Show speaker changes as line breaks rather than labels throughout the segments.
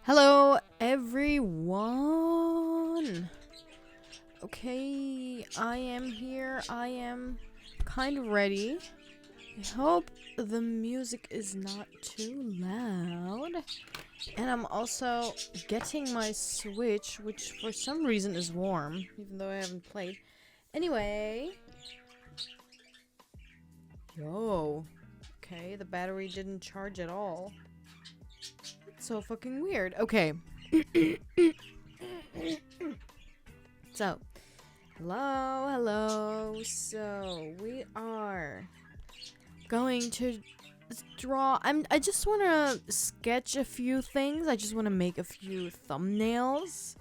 Hello, everyone. Okay, I am here. I am kind of ready. I hope the music is not too loud. And I'm also getting my Switch, which for some reason is warm, even though I haven't played. Anyway. Yo. Okay, the battery didn't charge at all. So fucking weird. Okay. So, hello. So, we are going to draw. I just want to sketch a few things. I just want to make a few thumbnails.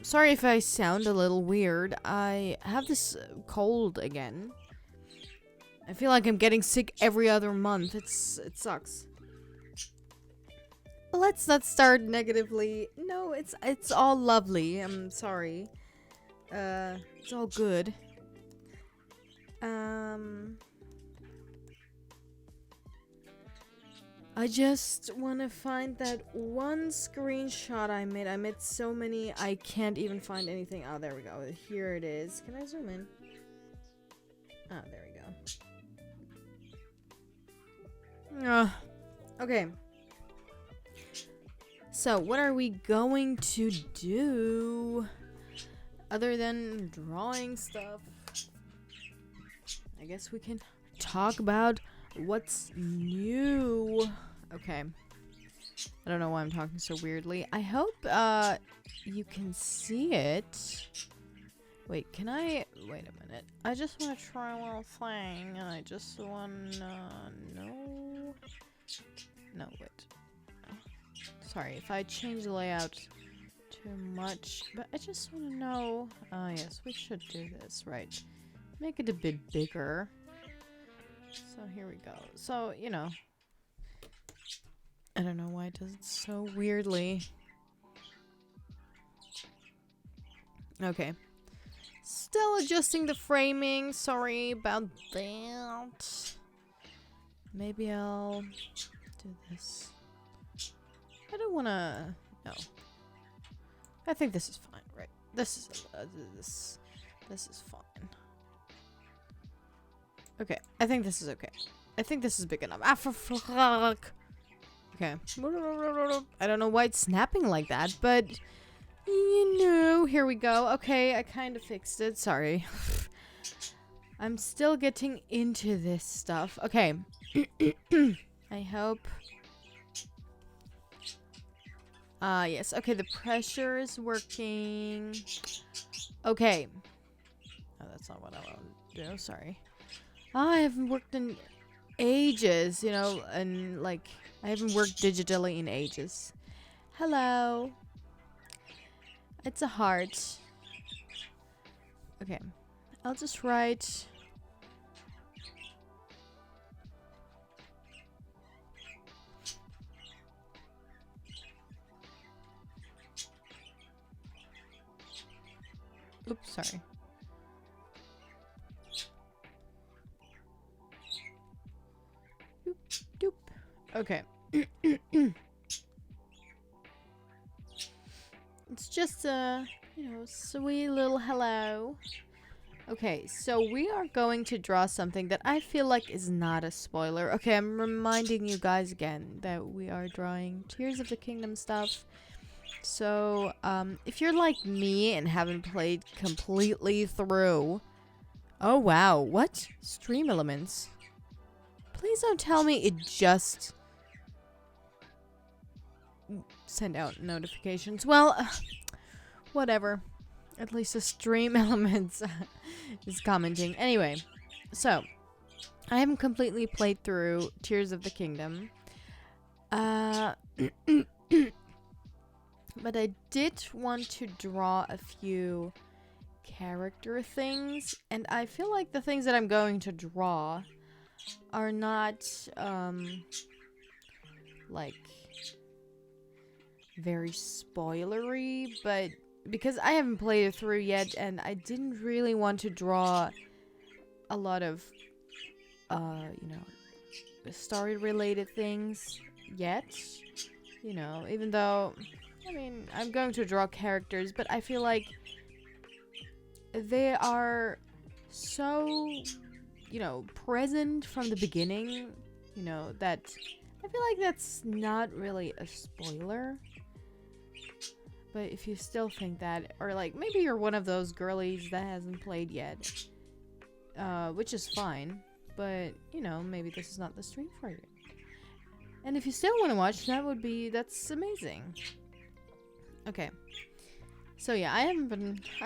Sorry if I sound a little weird. I have this cold again. I feel like I'm getting sick every other month. It sucks. Let's not start negatively. No, it's all lovely. I'm sorry. It's all good. I just want to find that one screenshot I made. I made so many, I can't even find anything. Oh, there we go. Here it is. Can I zoom in? Oh, there we go. Okay. So, what are we going to do other than drawing stuff? I guess we can talk about what's new. Okay. I don't know why I'm talking so weirdly. I hope you can see it. Wait, can I... Wait a minute. I just want to try one little thing. I just want to know... No, wait. Sorry if I change the layout too much, but I just want to know. Yes, we should do this, right? Make it a bit bigger. So here we go. So, you know, I don't know why it does it so weirdly. Okay. Still adjusting the framing. Sorry about that. Maybe I'll do this. I don't wanna... No. I think this is fine, right? This is fine. Okay, I think this is okay. I think this is big enough. Ah, for fuck. Okay. I don't know why it's snapping like that, but... You know, here we go. Okay, I kind of fixed it. Sorry. I'm still getting into this stuff. Okay. I hope... yes. Okay, the pressure is working. Okay. Oh, that's not what I want to do. Sorry. I haven't worked in ages, you know, and, like, I haven't worked digitally in ages. Hello. It's a heart. Okay. I'll just write... Oops, sorry. Doop, doop. Okay. It's just a, you know, sweet little hello. Okay, so we are going to draw something that I feel like is not a spoiler. Okay, I'm reminding you guys again that we are drawing Tears of the Kingdom stuff. So, if you're like me and haven't played completely through... Oh, wow. What? Stream elements? Please don't tell me it just... send out notifications. Well, whatever. At least the stream elements is commenting. Anyway, so, I haven't completely played through Tears of the Kingdom. But I did want to draw a few character things, and I feel like the things that I'm going to draw are not, like, very spoilery, but because I haven't played it through yet, and I didn't really want to draw a lot of, you know, story-related things yet. You know, even though, I mean, I'm going to draw characters, but I feel like they are so, you know, present from the beginning, you know, that I feel like that's not really a spoiler. But if you still think that, or like maybe you're one of those girlies that hasn't played yet, which is fine, but you know, maybe this is not the stream for you. And if you still want to watch, that's amazing. Okay. So yeah, I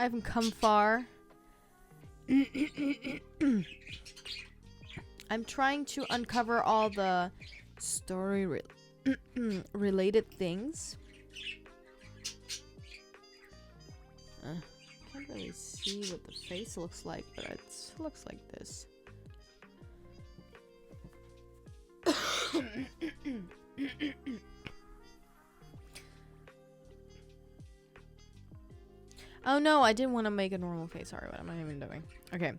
haven't come far. I'm trying to uncover all the story related things. Can't really see what the face looks like, but it looks like this. Oh no, I didn't want to make a normal face. Sorry, what am I even doing? Okay.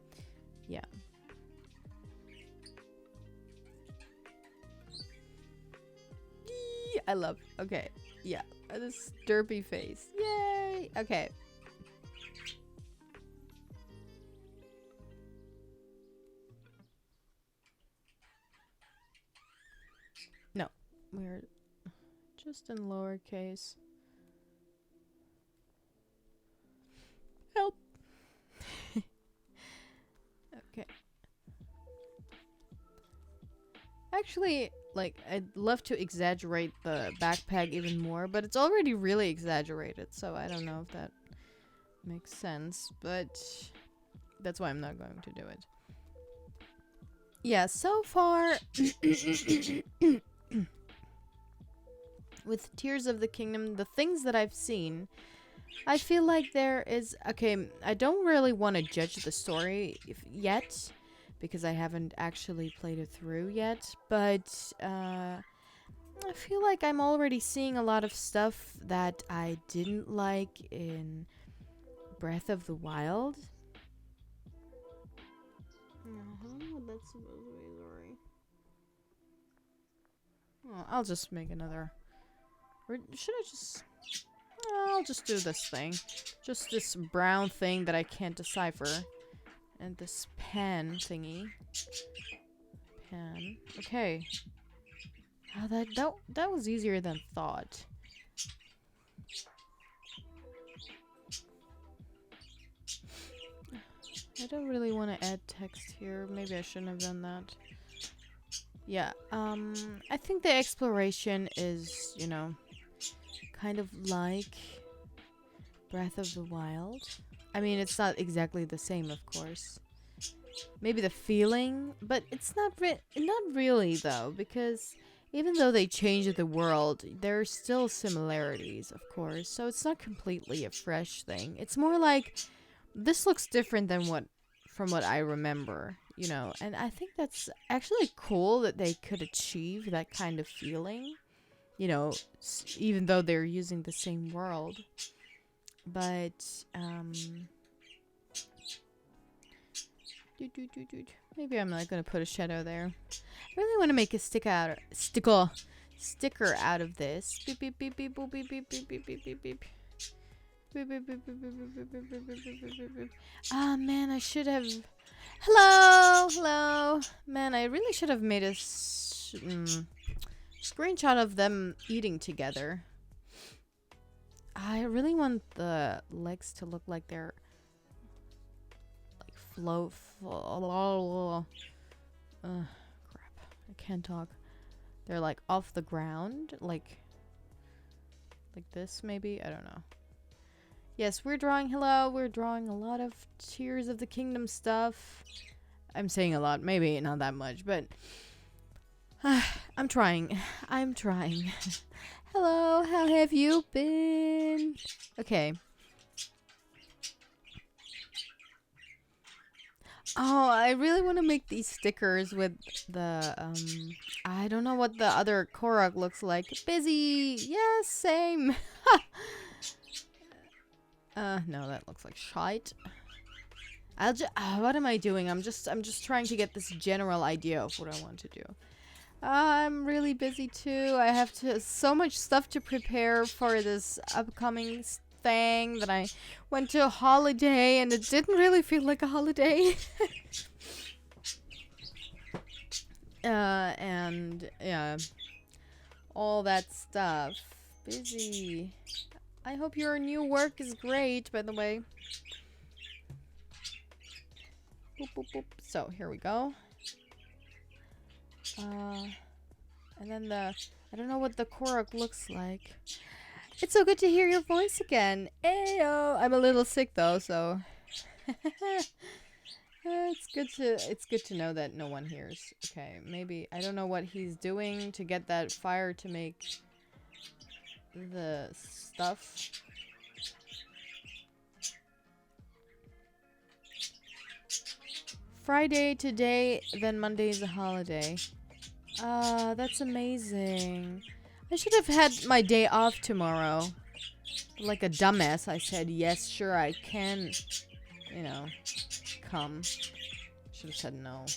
Yeah. I love. Okay. Yeah. This derpy face. Yay. Okay. No. We're just in lowercase. Help. Okay. Actually, like, I'd love to exaggerate the backpack even more, but it's already really exaggerated, so I don't know if that makes sense, but that's why I'm not going to do it. Yeah, so far, with Tears of the Kingdom, the things that I've seen, I feel like there is... Okay, I don't really want to judge the story yet, because I haven't actually played it through yet, but I feel like I'm already seeing a lot of stuff that I didn't like in Breath of the Wild. I don't know what that's supposed to be, sorry. Oh, I'll just make another... Or should I just... I'll just do this thing. Just this brown thing that I can't decipher. And this pen thingy. Pen. Okay. Oh, that was easier than thought. I don't really want to add text here. Maybe I shouldn't have done that. Yeah, I think the exploration is, you know, kind of like Breath of the Wild. I mean, it's not exactly the same, of course. Maybe the feeling, but it's not really though, because even though they changed the world, there are still similarities, of course. So it's not completely a fresh thing. It's more like this looks different than from what I remember, you know. And I think that's actually cool that they could achieve that kind of feeling, you know, even though they're using the same world. But maybe I'm not gonna put a shadow there. I really want to make a sticker out of this. Beep beep beep beep boop beep beep beep beep beep beep beep. Ah man, I should have. Hello. Man, I really should have made a screenshot of them eating together. I really want the legs to look like they're like crap. I can't talk. They're like off the ground, like this maybe. I don't know. Yes, we're drawing. Hello, we're drawing a lot of Tears of the Kingdom stuff. I'm saying a lot, maybe not that much, but I'm trying. Hello, how have you been? Okay. Oh, I really want to make these stickers with the, I don't know what the other Korok looks like. Busy! Yes, same! No, that looks like shite. What am I doing? I'm just trying to get this general idea of what I want to do. I'm really busy too. I have so much stuff to prepare for this upcoming thing that I went to a holiday and it didn't really feel like a holiday. And yeah, all that stuff. Busy. I hope your new work is great, by the way. Boop, boop, boop. So, here we go. And then I don't know what the Korok looks like. It's so good to hear your voice again. Ayo! I'm a little sick though, so it's good to know that no one hears. Okay, maybe I don't know what he's doing to get that fire to make the stuff. Friday today, then Monday is a holiday. That's amazing. I should have had my day off tomorrow. Like a dumbass, I said, yes, sure, I can, you know, come. Should have said no.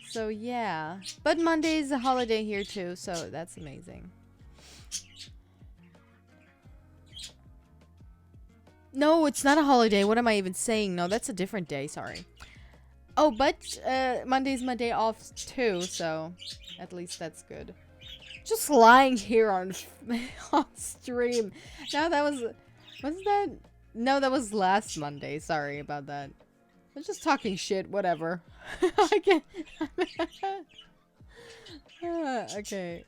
So, yeah. But Monday is a holiday here, too, so that's amazing. No, it's not a holiday. What am I even saying? No, that's a different day, sorry. Oh, but Monday's my day off, too, so at least that's good. Just lying here on stream. No, that was that? No, that was last Monday. Sorry about that. I'm just talking shit. Whatever. I can't. Okay.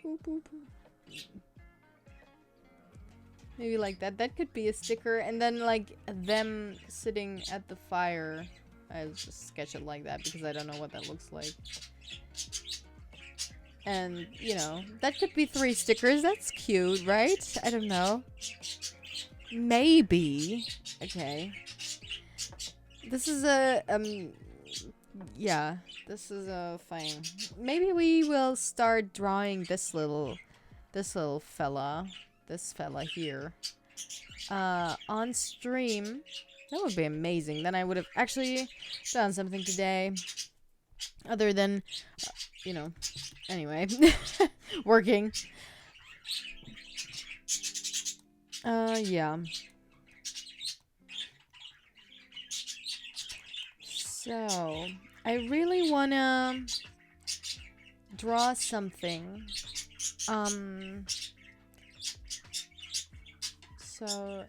Boop, boop. Maybe like that. That could be a sticker, and then like them sitting at the fire. I'll just sketch it like that because I don't know what that looks like. And, you know, that could be 3 stickers. That's cute, right? I don't know. Maybe. Okay. This is a, yeah. This is a thing. Maybe we will start drawing this little fella. This fella here. On stream. That would be amazing. Then I would have actually done something today. Other than, you know, anyway, working. Yeah. So, I really wanna draw something. So,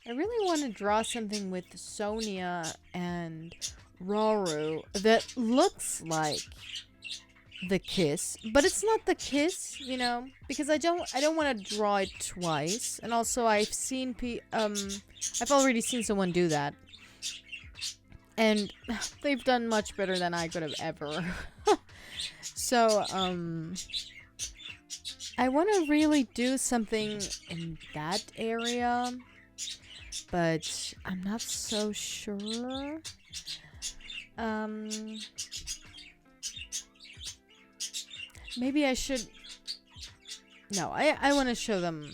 I really want to draw something with Sonia and Roru that looks like the kiss, but it's not the kiss, you know, because I don't want to draw it twice. And also I've seen I've already seen someone do that. And they've done much better than I could have ever. So, I want to really do something in that area, but I'm not so sure. Maybe I should... No, I want to show them...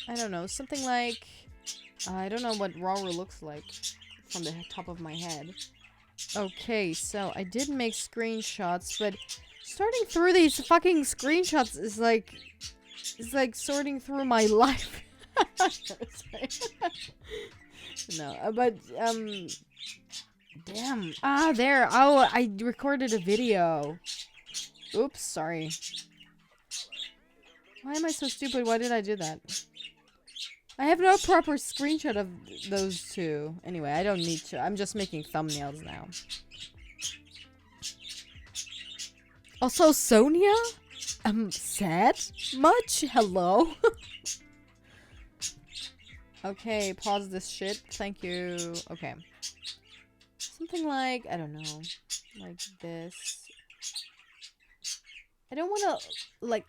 I don't know, something like... I don't know what Roru looks like from the top of my head. Okay, so I did make screenshots, but sorting through these fucking screenshots is like sorting through my life. No, but damn. Ah, there. Oh, I recorded a video. Oops, sorry. Why am I so stupid? Why did I do that? I have no proper screenshot of those two. Anyway, I don't need to. I'm just making thumbnails now. Also, Sonia? Sad? Much? Hello? Okay, pause this shit. Thank you. Okay. Something like, I don't know, like this. I don't want to, like,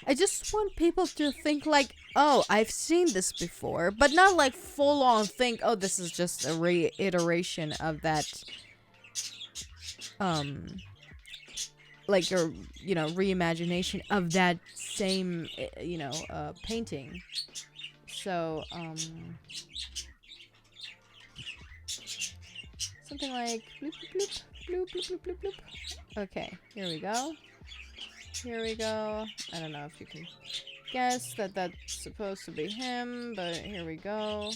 I just want people to think like, oh, I've seen this before, but not like full on think, oh, this is just a reiteration of that, like your, you know, reimagination of that same, you know, painting. So, Something like bloop, bloop, bloop, bloop, bloop, bloop, bloop, bloop. Okay, here we go. Here we go. I don't know if you can guess that that's supposed to be him, but here we go.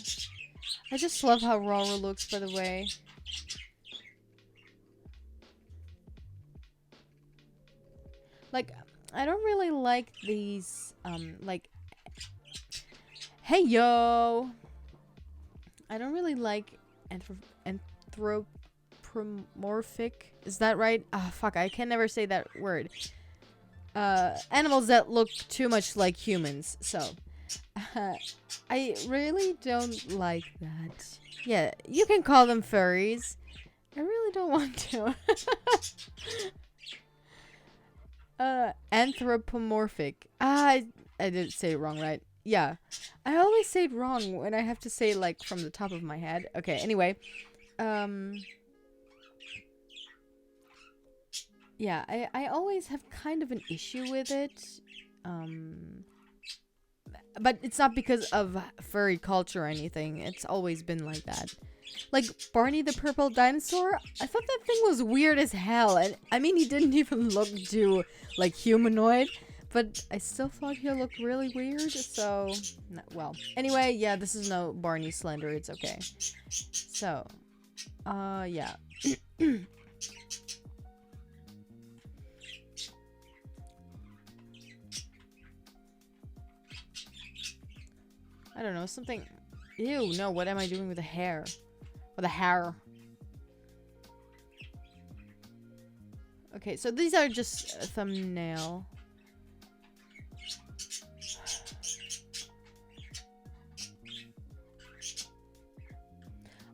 I just love how Rara looks, by the way. Like, I don't really like these, like... Hey, yo! I don't really like anthropomorphic. Is that right? Ah, fuck, I can never say that word. Animals that look too much like humans, so... I really don't like that. Yeah, you can call them furries. I really don't want to. Anthropomorphic. I did say it wrong, right? Yeah. I always say it wrong when I have to say, like, from the top of my head. Okay, anyway. Yeah, I always have kind of an issue with it. But it's not because of furry culture or anything. It's always been like that. Like, Barney the Purple Dinosaur? I thought that thing was weird as hell. And I mean, he didn't even look too, like, humanoid. But I still thought he looked really weird, so... well, anyway, yeah, this is no Barney Slender, it's okay. So, yeah. I don't know, something... Ew, no, what am I doing with the hair? With the hair. Okay, so these are just a thumbnail.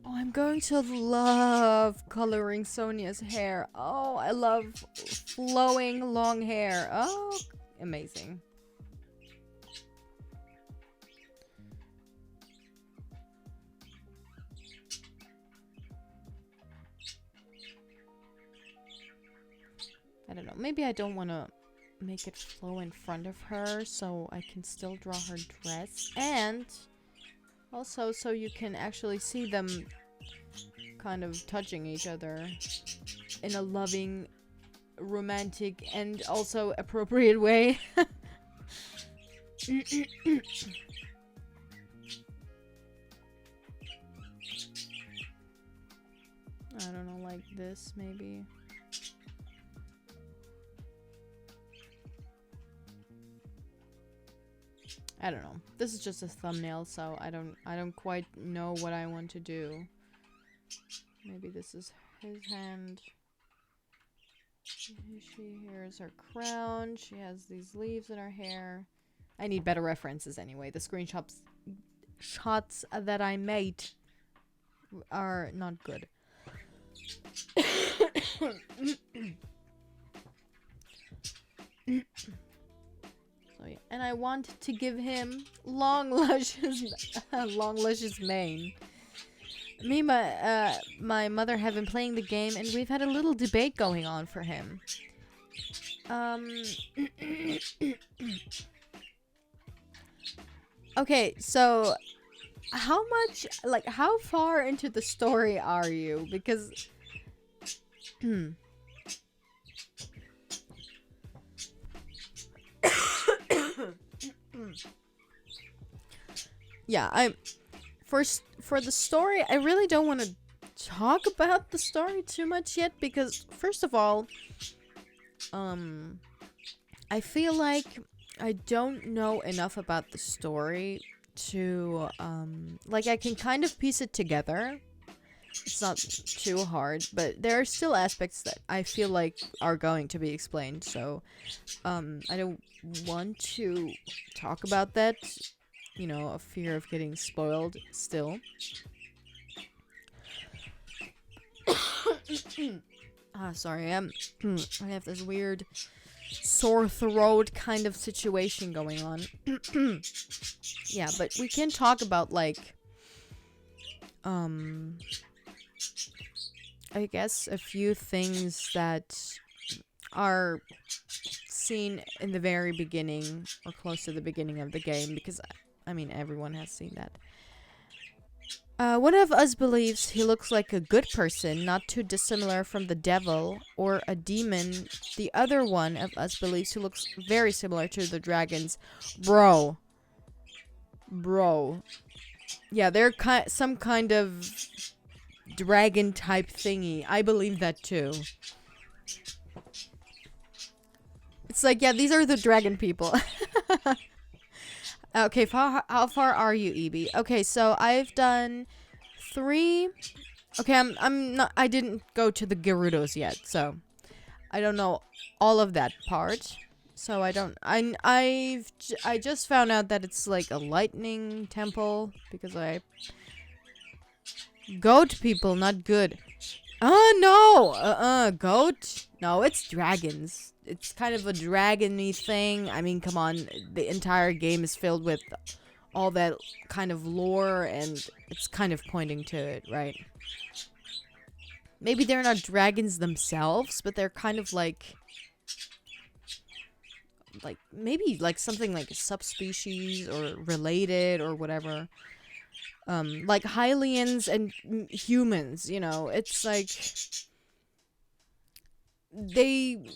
Oh, I'm going to love coloring Sonia's hair. Oh, I love flowing long hair. Oh, amazing. I don't know. Maybe I don't want to make it flow in front of her so I can still draw her dress. And also so you can actually see them kind of touching each other in a loving, romantic, and also appropriate way. I don't know, like this maybe. I don't know. This is just a thumbnail, so I don't quite know what I want to do. Maybe this is his hand. Here's her crown. She has these leaves in her hair. I need better references anyway. The screenshots that I made are not good. So, yeah. And I want to give him long luscious mane. Me and my mother have been playing the game, and we've had a little debate going on for him. Okay, so how much, like, how far into the story are you? Because yeah, for the story, I really don't want to talk about the story too much yet, because first of all, I feel like I don't know enough about the story to like, I can kind of piece it together. It's not too hard, but there are still aspects that I feel like are going to be explained, so I don't want to talk about that. You know, a fear of getting spoiled still. Sorry, I have this weird sore throat kind of situation going on. Yeah, but we can talk about, like, I guess a few things that are seen in the very beginning, or close to the beginning of the game, because I mean, everyone has seen that. One of us believes he looks like a good person, not too dissimilar from the devil or a demon. The other one of us believes he looks very similar to the dragons. Bro. Yeah, they're some kind of dragon type thingy. I believe that too. It's like, yeah, these are the dragon people. Okay, how far are you, Ebi? Okay, so I've done 3. Okay, I'm not. I didn't go to the Gerudos yet, so I don't know all of that part. So I don't. I just found out that it's like a lightning temple because I goat people not good. No. Goat. No, it's dragons. It's kind of a dragon-y thing. I mean, come on. The entire game is filled with all that kind of lore, and it's kind of pointing to it, right? Maybe they're not dragons themselves, but they're kind of like maybe like something like a subspecies or related or whatever. Like Hylians and humans, you know, it's like they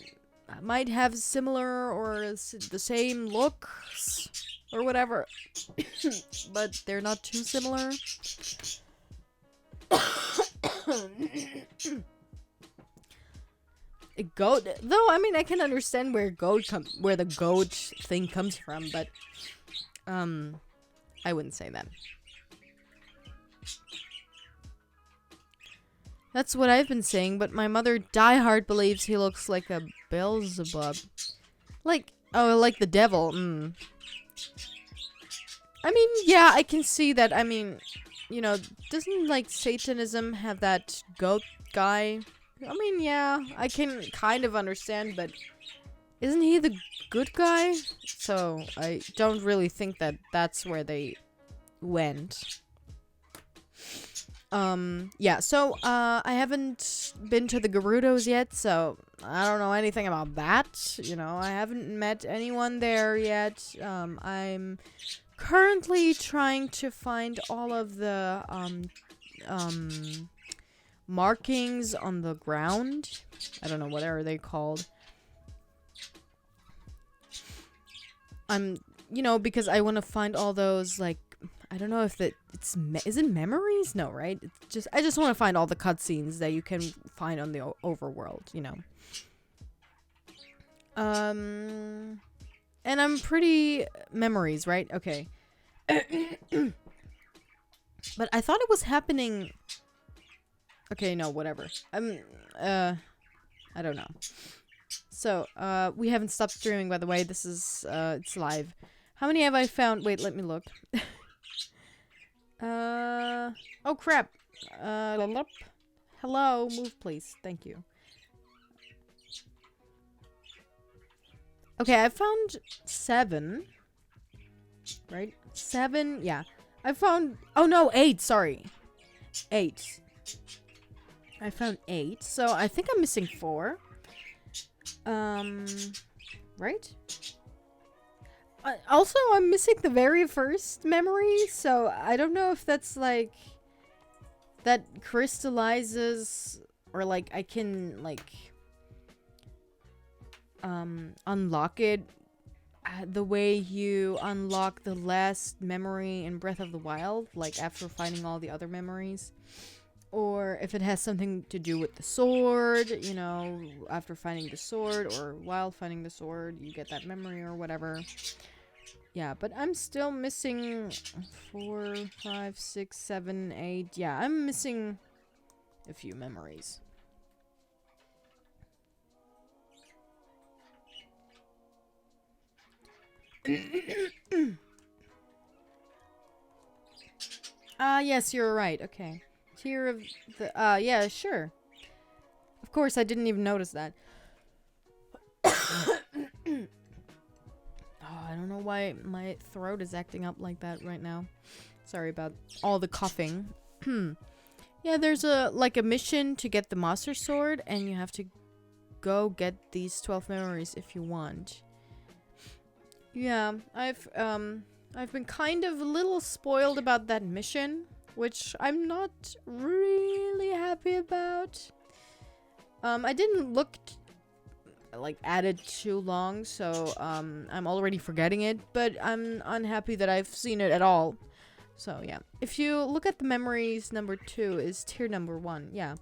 might have similar or the same looks or whatever, but they're not too similar. A goat, though. I mean, I can understand where the goat thing comes from, but I wouldn't say that. That's what I've been saying, but my mother diehard believes he looks like a Beelzebub. Like, oh, like the devil. I mean, yeah, I can see that. I mean, you know, doesn't, like, Satanism have that goat guy? I mean, yeah, I can kind of understand, but isn't he the good guy? So, I don't really think that that's where they went. Yeah, so, I haven't been to the Gerudos yet, so I don't know anything about that. You know, I haven't met anyone there yet. I'm currently trying to find all of the, markings on the ground. I don't know, what are they called? You know, because I want to find all those, like, I don't know if is it memories? No, right? I just want to find all the cutscenes that you can find on the overworld, you know. And I'm pretty memories, right? Okay. But I thought it was happening. Okay, no, whatever. I don't know. So, we haven't stopped streaming, by the way. This is, it's live. How many have I found? Wait, let me look. Oh crap. Hello, move please. Thank you. Okay, I found 7. Right? 7, yeah. I found, oh no, 8, sorry. 8. I found 8, so I think I'm missing 4. Right? Also, I'm missing the very first memory, so I don't know if that's, like, that crystallizes, or, like, I can, like, unlock it the way you unlock the last memory in Breath of the Wild, like, after finding all the other memories. Or if it has something to do with the sword, you know, after finding the sword, or while finding the sword, you get that memory or whatever. Yeah, but I'm still missing 4, 5, 6, 7, 8. Yeah, I'm missing a few memories. Yes, you're right. Okay. Tear of the, yeah, sure. Of course, I didn't even notice that. I don't know why my throat is acting up like that right now. Sorry about all the coughing. Yeah, there's a mission to get the Master Sword, and you have to go get these 12 memories if you want. Yeah, I've been kind of a little spoiled about that mission. which I'm not really happy about. I didn't look like at it too long, so I'm already forgetting it, but I'm unhappy that I've seen it at all. So yeah, if you look at the memories, number 2 is tier number 1. Yeah,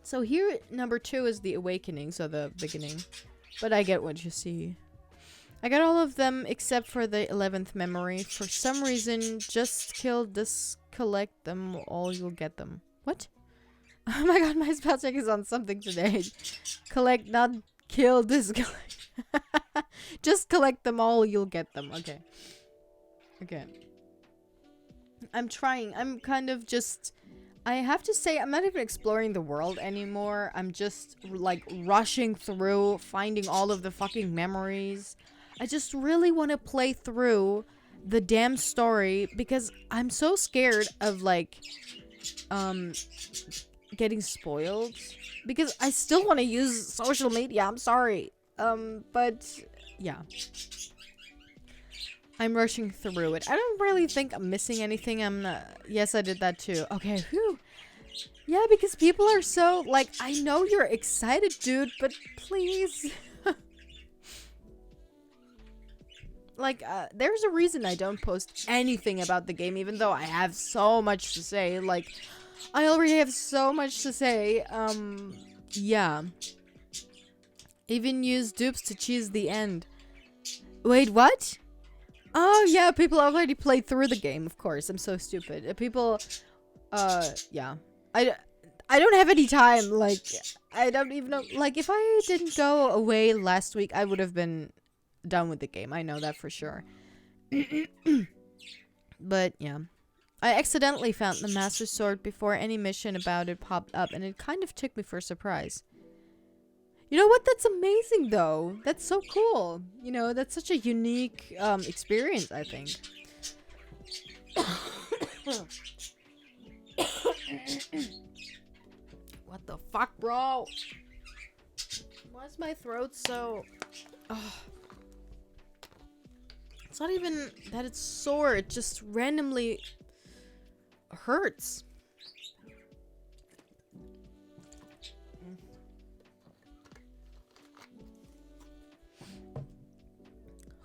so here number 2 is the awakening, so the beginning, but I get what you see. I got all of them except for the 11th memory. For some reason, just kill this, collect them all, you'll get them. What? Oh my god, my spell check is on something today. Collect, not kill, this. Just collect them all, you'll get them. Okay. Okay. I'm trying. I'm kind of just... I have to say, I'm not even exploring the world anymore. I'm just, like, rushing through, finding all of the fucking memories. I just really want to play through the damn story because I'm so scared of, like, getting spoiled. Because I still want to use social media. I'm sorry. But, yeah. I'm rushing through it. I don't really think I'm missing anything. I'm not... Yes, I did that too. Okay, whew. Yeah, because people are so, like, I know you're excited, dude, but please. Like, there's a reason I don't post anything about the game, even though I have so much to say. Like, I already have so much to say. Yeah. Even use dupes to choose the end. Wait, what? Oh, yeah, people already played through the game, of course. I'm so stupid. People, yeah. I don't have any time, like, I don't even know. Like, if I didn't go away last week, I would have been done with the game. I know that for sure. But, yeah. I accidentally found the Master Sword before any mission about it popped up, and it kind of took me for a surprise. You know what? That's amazing, though. That's so cool. You know, that's such a unique experience, I think. What the fuck, bro? Why's my throat so... Oh. It's not even that it's sore. It just randomly hurts.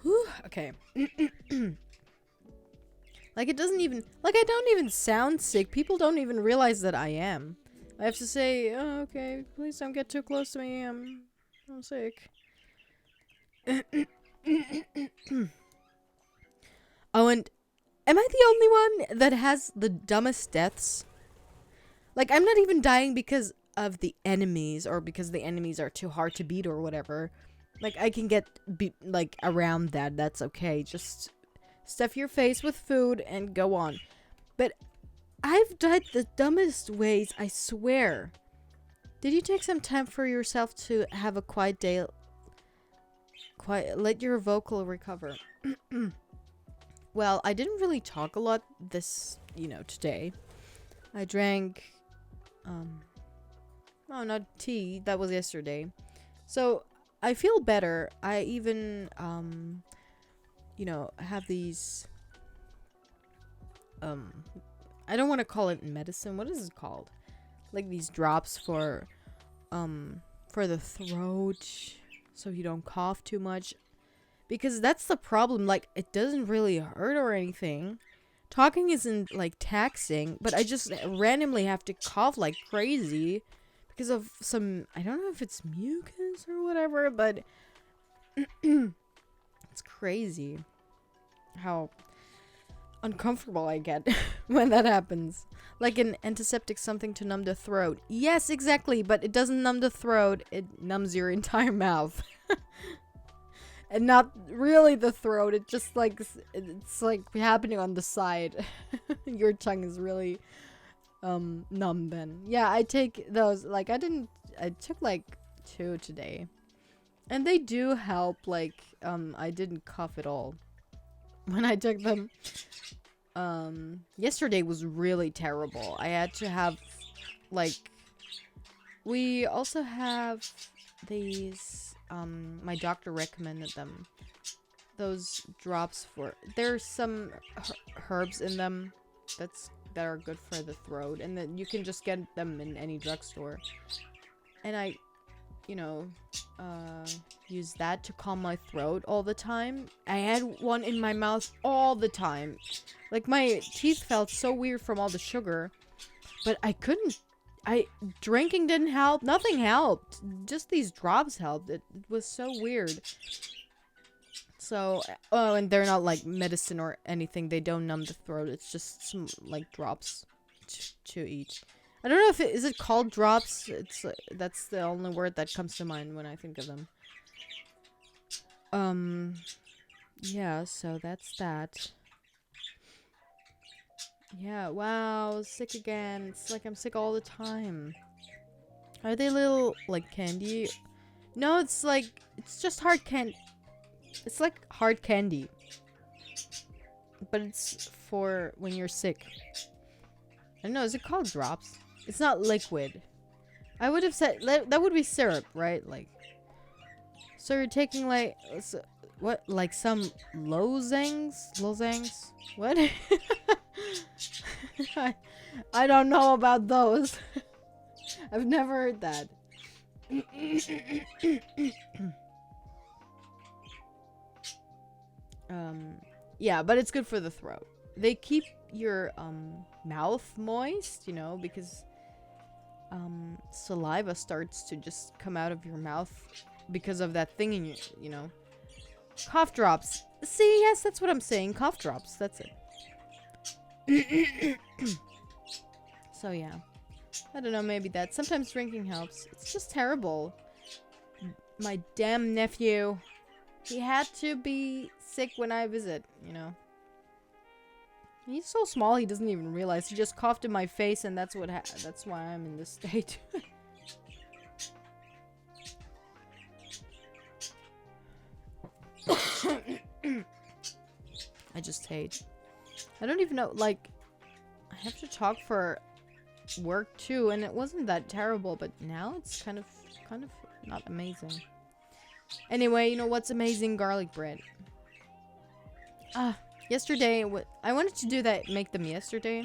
Whew, okay. Like, it doesn't even... Like, I don't even sound sick. People don't even realize that I am. I have to say, oh, okay, please don't get too close to me. I'm sick. Oh, and am I the only one that has the dumbest deaths? Like, I'm not even dying because of the enemies or because the enemies are too hard to beat or whatever. Like, I can get like around that. That's okay. Just stuff your face with food and go on. But I've died the dumbest ways, I swear. Did you take some time for yourself to have a quiet day? Let your vocal recover. Well, I didn't really talk a lot this, today. I drank, oh, not tea. That was yesterday. So, I feel better. I even, have these, I don't want to call it medicine. What is it called? Like these drops for the throat, so you don't cough too much. Because that's the problem. Like, it doesn't really hurt or anything. Talking isn't, like, taxing, but I just randomly have to cough like crazy because of some, I don't know if it's mucus or whatever, but it's crazy how uncomfortable I get when that happens. Like an antiseptic, something to numb the throat. Yes, exactly, but it doesn't numb the throat. It numbs your entire mouth. And not really the throat. It just like, it's like happening on the side. Your tongue is really numb then. Yeah, I take those. Like, I took like 2 today. And they do help. Like, I didn't cough at all when I took them. Yesterday was really terrible. I had to have, like, we also have these, my doctor recommended them. Those drops for, there's some herbs in them. That's that are good for the throat, and then you can just get them in any drugstore. And I, you know, use that to calm my throat all the time. I had one in my mouth all the time. Like, my teeth felt so weird from all the sugar, but I couldn't. Drinking didn't help. Nothing helped. Just these drops helped. It was so weird. So, oh, and they're not like medicine or anything. They don't numb the throat. It's just some like drops to eat. I don't know if is it called drops. It's that's the only word that comes to mind when I think of them. Yeah. So that's that. Yeah. Wow. Sick again. It's like I'm sick all the time. Are they little like candy? No, it's like it's just hard candy. It's like hard candy. But it's for when you're sick. I don't know, is it called drops? It's not liquid. I would have said that would be syrup, right? Like, so you're taking like what, like some lozengs? Lozengs? What? I don't know about those. I've never heard that. Yeah, but it's good for the throat. They keep your mouth moist, you know, because saliva starts to just come out of your mouth because of that thing in your, you know. Cough drops. See, yes, that's what I'm saying. Cough drops. That's it. So yeah. I don't know, maybe that. Sometimes drinking helps. It's just terrible. My damn nephew. He had to be sick when I visit, you know. He's so small he doesn't even realize. He just coughed in my face and that's that's why I'm in this state. I just hate. I don't even know, like, I have to talk for work too, and it wasn't that terrible, but now it's kind of not amazing. Anyway, you know what's amazing? Garlic bread. Yesterday, I wanted to do that, make them yesterday,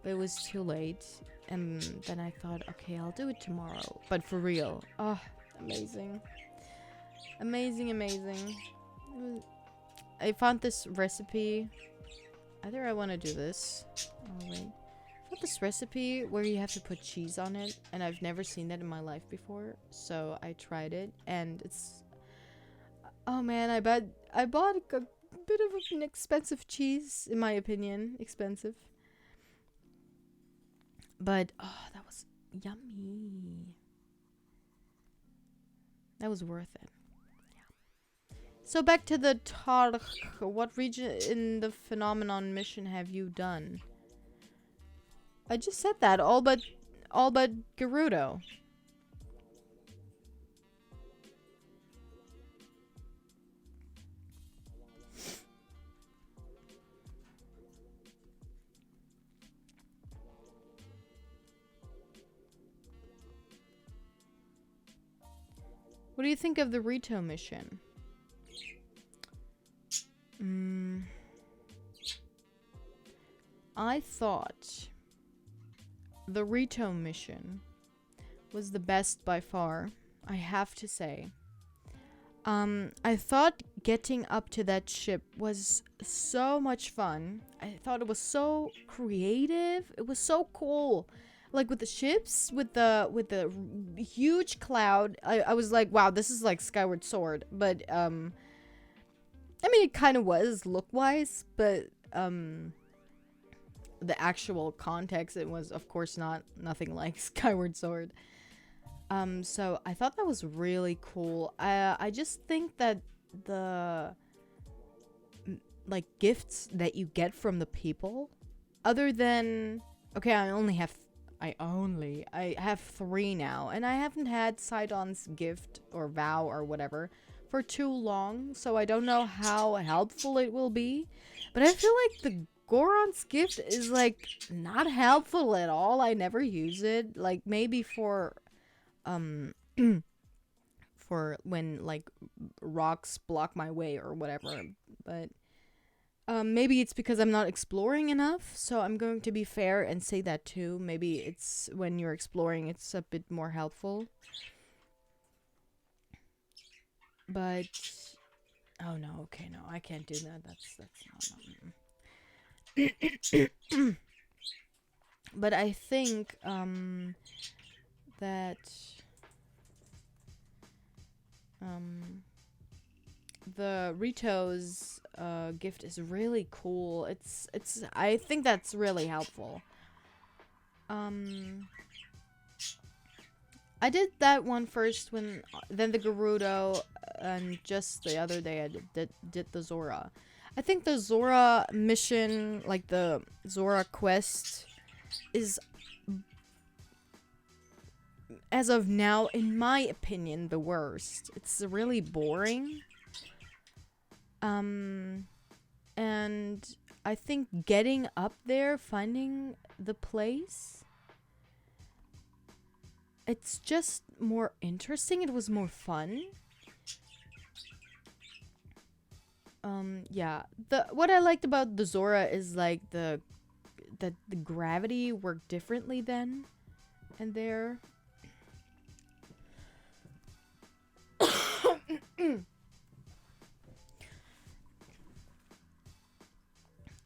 but it was too late. And then I thought, okay, I'll do it tomorrow. But for real. Oh, amazing. Amazing, amazing. I found this recipe. Either I want to do this. Oh, wait. I found this recipe where you have to put cheese on it, and I've never seen that in my life before. So I tried it, and it's... Oh man, I bought a bit of an expensive cheese, in my opinion. Expensive. But, oh, that was yummy. That was worth it. Yeah. So back to the talk. What region in the phenomenon mission have you done? I just said that. All but Gerudo. What do you think of the Rito mission? I thought the Rito mission was the best by far, I have to say. I thought getting up to that ship was so much fun. I thought it was so creative. It was so cool. Like with the ships, with the huge cloud, I was like, wow, this is like Skyward Sword. But I mean, it kind of was look-wise, but the actual context, it was of course nothing like Skyward Sword. So I thought that was really cool. I just think that the like gifts that you get from the people, other than, okay, I have 3 now, and I haven't had Sidon's gift or vow or whatever for too long, so I don't know how helpful it will be. But I feel like the Goron's gift is like not helpful at all. I never use it. Like maybe for for when like rocks block my way or whatever. But Maybe it's because I'm not exploring enough, so I'm going to be fair and say that too. Maybe it's when you're exploring, it's a bit more helpful. But oh no, okay, no, I can't do that. That's not. But I think that the Rito's gift is really cool. It's I think that's really helpful. I did that one first when then the Gerudo, and just the other day I did the Zora. I think the Zora mission, like the Zora quest, is, as of now, in my opinion, the worst. It's really boring. And I think getting up there, finding the place, it's just more interesting. It was more fun. Yeah. What I liked about the Zora is like the gravity worked differently then and there.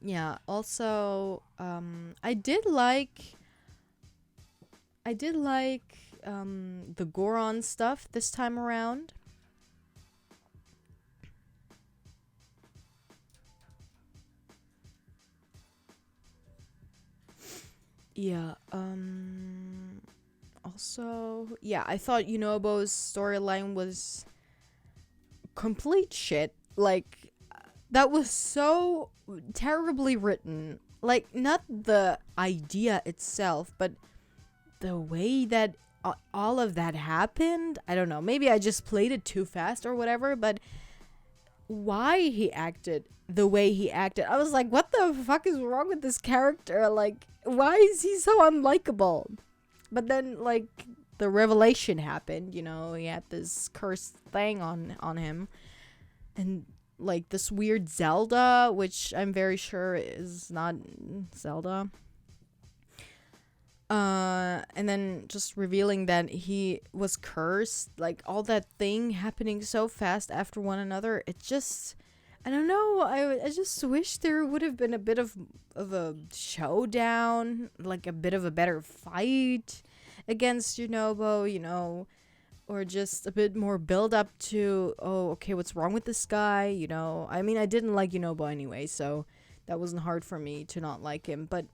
Yeah, also I did like the Goron stuff this time around. Yeah, also, yeah, I thought Yunobo's storyline was complete shit. Like, that was so terribly written. Like, not the idea itself, but the way that all of that happened. I don't know. Maybe I just played it too fast or whatever, but why he acted the way he acted, I was like, what the fuck is wrong with this character? Like, why is he so unlikable? But then, like, the revelation happened, he had this cursed thing on him. And, like, this weird Zelda, which I'm very sure is not Zelda. And then just revealing that he was cursed, like, all that thing happening so fast after one another, it just, I don't know, I just wish there would have been a bit of a showdown, like a bit of a better fight against Yunobo, or just a bit more build up to, oh, okay, what's wrong with this guy, I mean, I didn't like Yunobo anyway, so that wasn't hard for me to not like him, but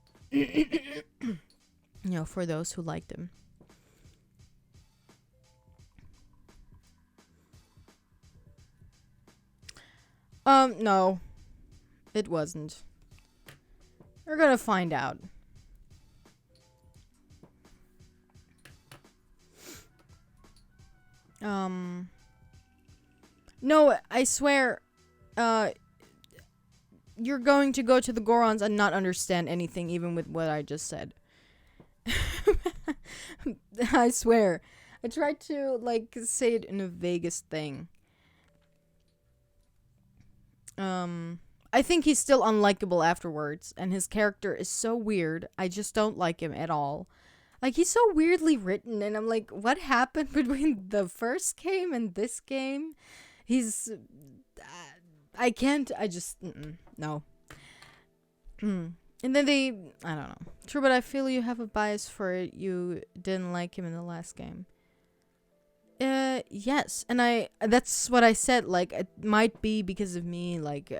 for those who liked him. No. It wasn't. We're gonna find out. No, I swear, you're going to go to the Gorons and not understand anything, even with what I just said. I swear. I tried to, like, say it in a vaguest thing. I think he's still unlikable afterwards, and his character is so weird. I just don't like him at all. Like, he's so weirdly written, and I'm like, what happened between the first game and this game? He's... I can't... I just... no. And then they... I don't know. True, but I feel you have a bias for it. You didn't like him in the last game. Yes. And that's what I said. Like, it might be because of me, like...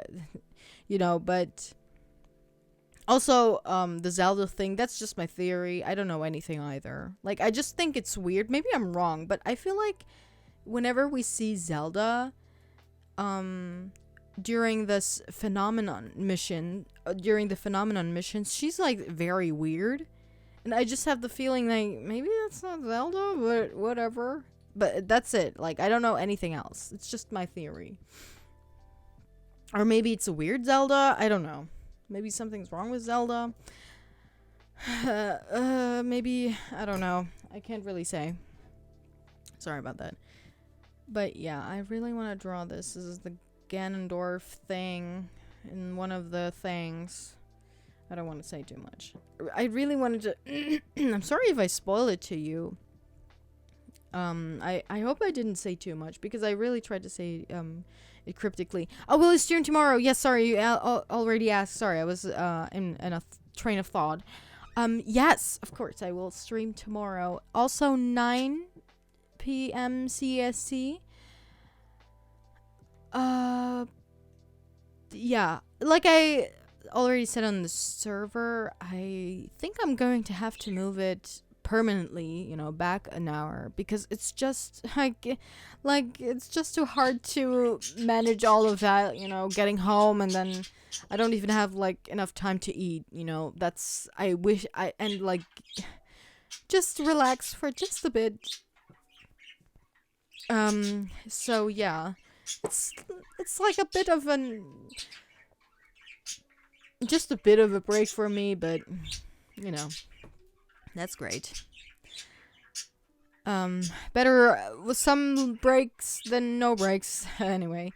but... Also, the Zelda thing, that's just my theory. I don't know anything either. Like, I just think it's weird. Maybe I'm wrong, but I feel like whenever we see Zelda, during this phenomenon mission, she's, like, very weird. And I just have the feeling, like, maybe that's not Zelda, but whatever. But that's it. Like, I don't know anything else. It's just my theory. Or maybe it's a weird Zelda. I don't know. Maybe something's wrong with Zelda. Maybe, I don't know. I can't really say. Sorry about that. But yeah, I really want to draw this. This is the Ganondorf thing. in one of the things. I don't want to say too much. I really wanted to I'm sorry if I spoil it to you. I hope I didn't say too much because I really tried to say it cryptically. Oh, will you stream tomorrow? Yes, sorry, you already asked. Sorry, I was in a train of thought. Yes, of course, I will stream tomorrow. Also 9 p.m. CST. Yeah, like I already said on the server, I think I'm going to have to move it permanently, back an hour because it's just like it's just too hard to manage all of that, getting home and then I don't even have like enough time to eat, that's I wish I and like just relax for just a bit. So yeah. It's like a bit of just a bit of a break for me, but that's great. Better with some breaks than no breaks. Anyway,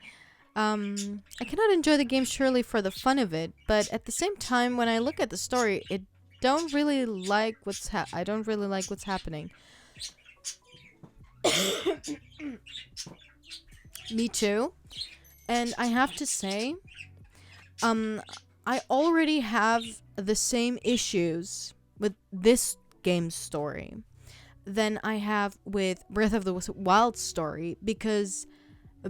I cannot enjoy the game surely for the fun of it, but at the same time, when I look at the story, I don't really like what's happening. Me too. And I have to say, I already have the same issues with this game's story than I have with Breath of the Wild story, because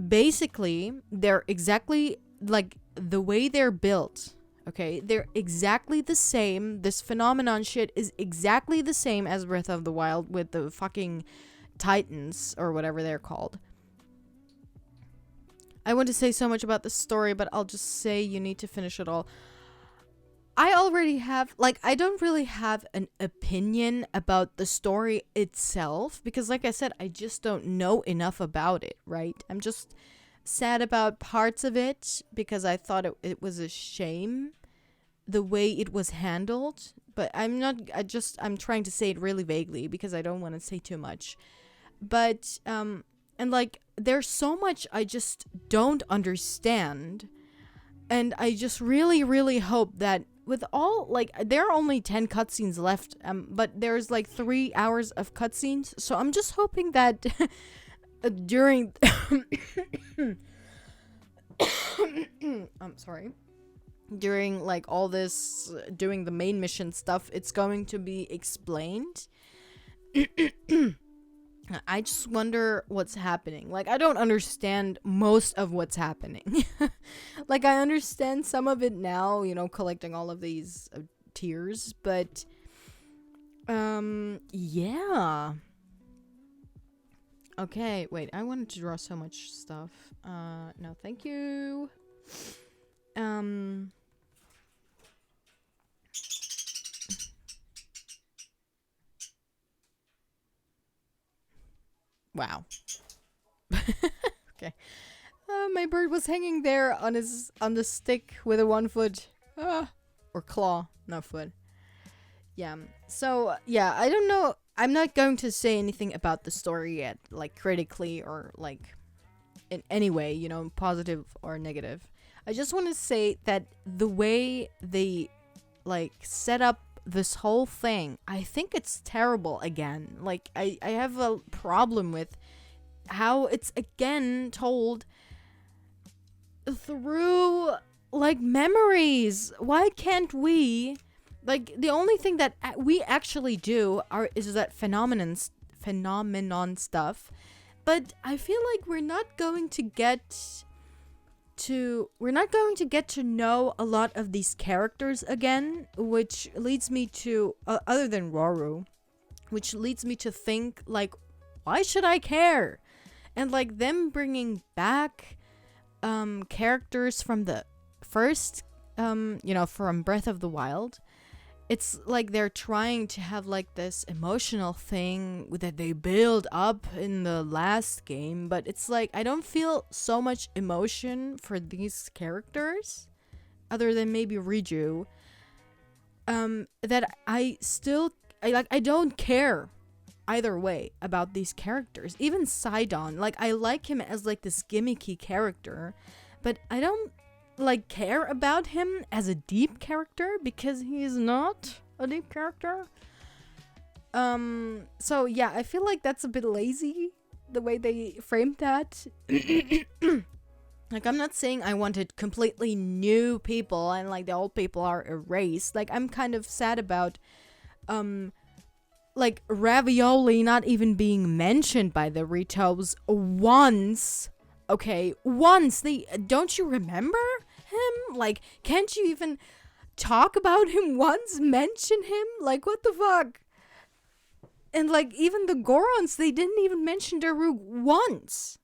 basically they're exactly like the way they're built. Okay, they're exactly the same. This phenomenon shit is exactly the same as Breath of the Wild with the fucking Titans or whatever they're called. I want to say so much about the story, but I'll just say you need to finish it all. I already have, I don't really have an opinion about the story itself, because like I said, I just don't know enough about it, right? I'm just sad about parts of it, because I thought it was a shame the way it was handled, but I'm trying to say it really vaguely, because I don't want to say too much. But, and there's so much I just don't understand. And I just really, really hope that with all, there are only 10 cutscenes left, but there's 3 hours of cutscenes. So I'm just hoping that during, I'm sorry, during all this, doing the main mission stuff, it's going to be explained. I just wonder what's happening. I don't understand most of what's happening. I understand some of it now, collecting all of these tiers, but yeah. Okay, wait, I wanted to draw so much stuff. No, thank you. Wow. Okay. My bird was hanging there on the stick with a 1 foot. Or claw, not foot. Yeah. So, yeah, I don't know. I'm not going to say anything about the story yet, critically or, in any way, positive or negative. I just want to say that the way they, set up this whole thing, I think it's terrible again. I have a problem with how it's again told through memories. Why can't we, the only thing that we actually do is that phenomenon stuff, but I feel like we're not going to get to know a lot of these characters again, which leads me to other than Roru, which leads me to think why should I care? And them bringing back characters from the first from Breath of the Wild, it's they're trying to have this emotional thing that they build up in the last game, but it's I don't feel so much emotion for these characters other than maybe Riju, that I don't care either way about these characters. Even Sidon, I like him as this gimmicky character, but I don't like care about him as a deep character because he is not a deep character. So yeah, I feel like that's a bit lazy the way they framed that. Like, I'm not saying I wanted completely new people and like the old people are erased. Like, I'm kind of sad about like Ravioli not even being mentioned by the Ritos once. Okay, once. Don't you remember him? Like, can't you even talk about him once? Mention him? Like, what the fuck? And like, even the Gorons, they didn't even mention Daruk once.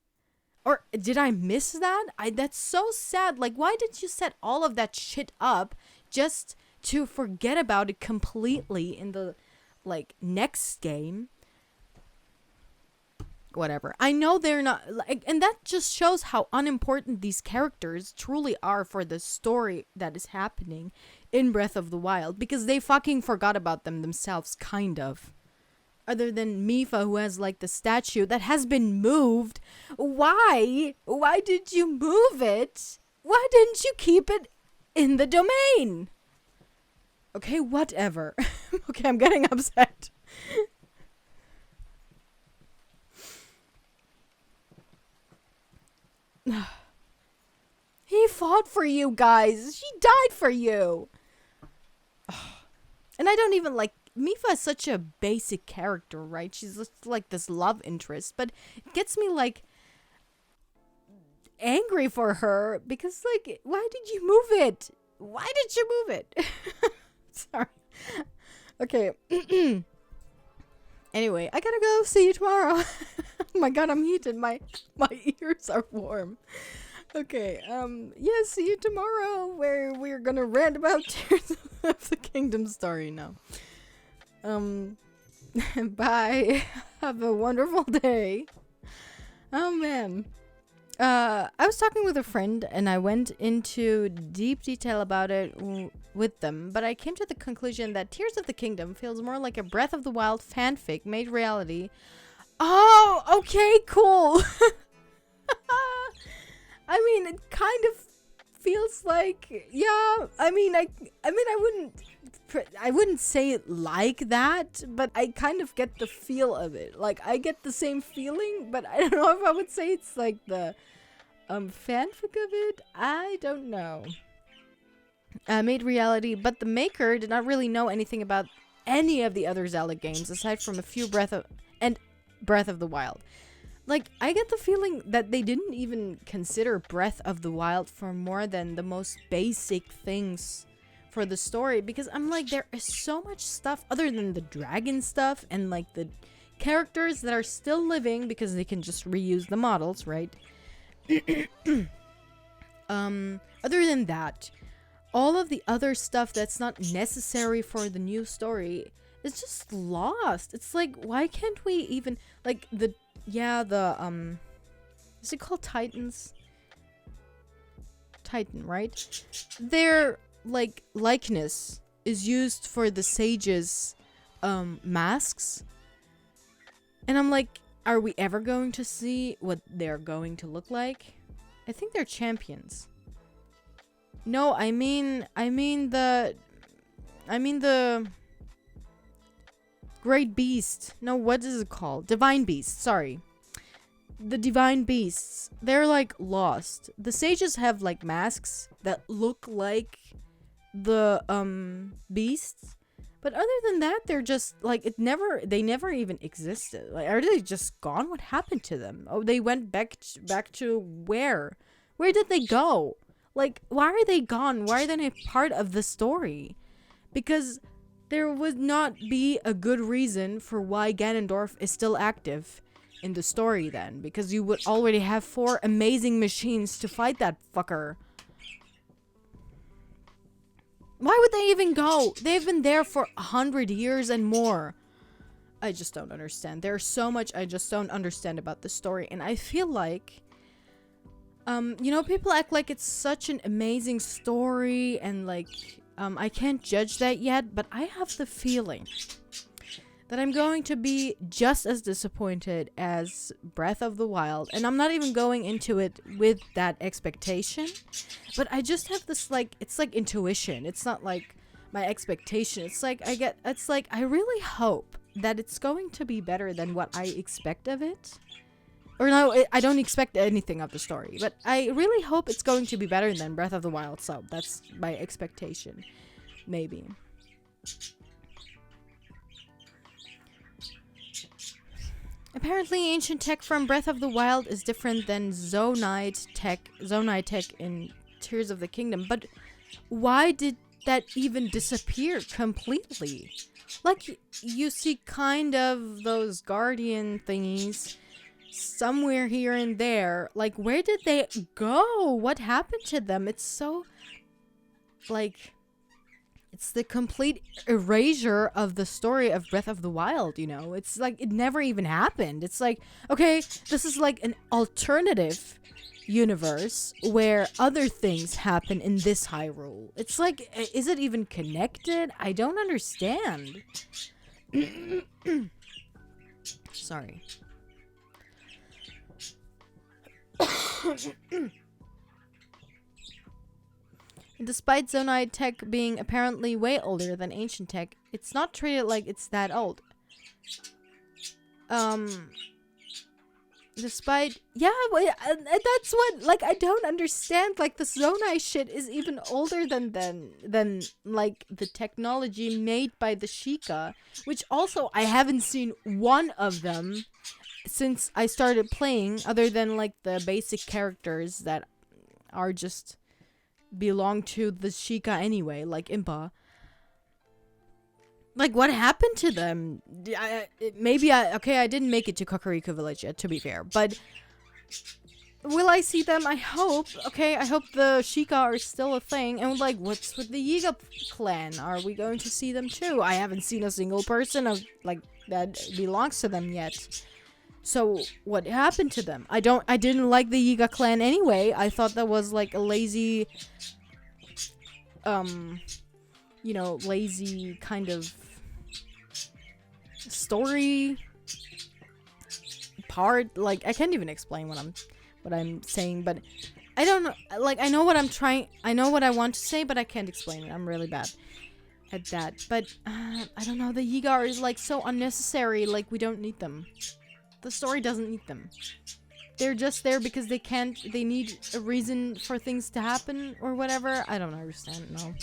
Or did I miss that? That's so sad. Like, why did you set all of that shit up just to forget about it completely in the like next game? Whatever. I know they're not like, and that just shows how unimportant these characters truly are for the story that is happening in Breath of the Wild, because they fucking forgot about them themselves, kind of. Other than Mifa, who has like the statue that has been moved. Why? Why did you move it? Why didn't you keep it in the domain? Okay, whatever. Okay, I'm getting upset. He fought for you guys. She died for you. And I don't even like, Mifa is such a basic character, right? She's just like this love interest, but it gets me like angry for her because like, why did you move it? Why did you move it? Sorry. Okay. Anyway, I gotta go. See you tomorrow. Oh my god, I'm heated. My ears are warm. Okay, yeah, see you tomorrow where we're gonna rant about Tears of the Kingdom story now. Bye. Have a wonderful day. Oh man. I was talking with a friend and I went into deep detail about it with them, but I came to the conclusion that Tears of the Kingdom feels more like a Breath of the Wild fanfic made reality. Oh, okay, cool. I mean, it kind of feels like, yeah, I mean, I wouldn't say it like that, but I kind of get the feel of it. Like, I get the same feeling, but I don't know if I would say it's like the fanfic of it. I don't know. Made reality, but the maker did not really know anything about any of the other Zelda games aside from a few Breath of the Wild. Like, I get the feeling that they didn't even consider Breath of the Wild for more than the most basic things for the story, because I'm like, there is so much stuff other than the dragon stuff and like the characters that are still living because they can just reuse the models, right? Other than that, all of the other stuff that's not necessary for the new story is just lost. It's like, why can't we even like is it called Titans? Titan, right? Their like likeness is used for the sages masks, and I'm like, are we ever going to see what they're going to look like? I think they're champions. No, I mean the Great Beast. No, what is it called? Divine Beast, sorry. The Divine Beasts. They're like lost. The sages have like masks that look like the beasts. But other than that, they're just like, they never even existed. Like, are they just gone? What happened to them? Oh, they went back to where? Where did they go? Like, why are they gone? Why are they not part of the story? Because there would not be a good reason for why Ganondorf is still active in the story then, because you would already have 4 amazing machines to fight that fucker. Why would they even go? They've been there for 100 years and more. I just don't understand. There's so much I just don't understand about the story, and I feel like people act like it's such an amazing story and like I can't judge that yet, but I have the feeling that I'm going to be just as disappointed as Breath of the Wild. And I'm not even going into it with that expectation. But I just have this, like, it's like intuition. It's not like my expectation. It's like I really hope that it's going to be better than what I expect of it. Or no, I don't expect anything of the story. But I really hope it's going to be better than Breath of the Wild. So that's my expectation. Maybe. Apparently, ancient tech from Breath of the Wild is different than Zonite tech in Tears of the Kingdom. But why did that even disappear completely? Like, you see kind of those guardian thingies somewhere here and there. Like, where did they go? What happened to them? It's so, like, it's the complete erasure of the story of Breath of the Wild, you know? It's like it never even happened. It's like, okay, this is like an alternative universe where other things happen in this Hyrule. It's like, is it even connected? I don't understand. Sorry. Despite Zonite tech being apparently way older than ancient tech, it's not treated like it's that old. Despite, yeah, that's what, like, I don't understand. Like, the Zonai shit is even older than like the technology made by the Sheikah, which also I haven't seen one of them since I started playing, other than like the basic characters that are just belong to the Sheikah anyway, like Impa. Like, what happened to them? I didn't make it to Kakariko Village yet, to be fair, but will I see them? I hope. Okay, I hope the Sheikah are still a thing. And like, what's with the Yiga clan? Are we going to see them too? I haven't seen a single person of like that belongs to them yet. So what happened to them? I didn't like the Yiga clan anyway. I thought that was like a lazy, lazy kind of story part. Like, I can't even explain what I'm saying, but I don't know. Like, I know what I want to say, but I can't explain it. I'm really bad at that. But I don't know. The Yiga is like so unnecessary. Like, we don't need them. The story doesn't need them. They're just there because they need a reason for things to happen or whatever. I don't understand, no.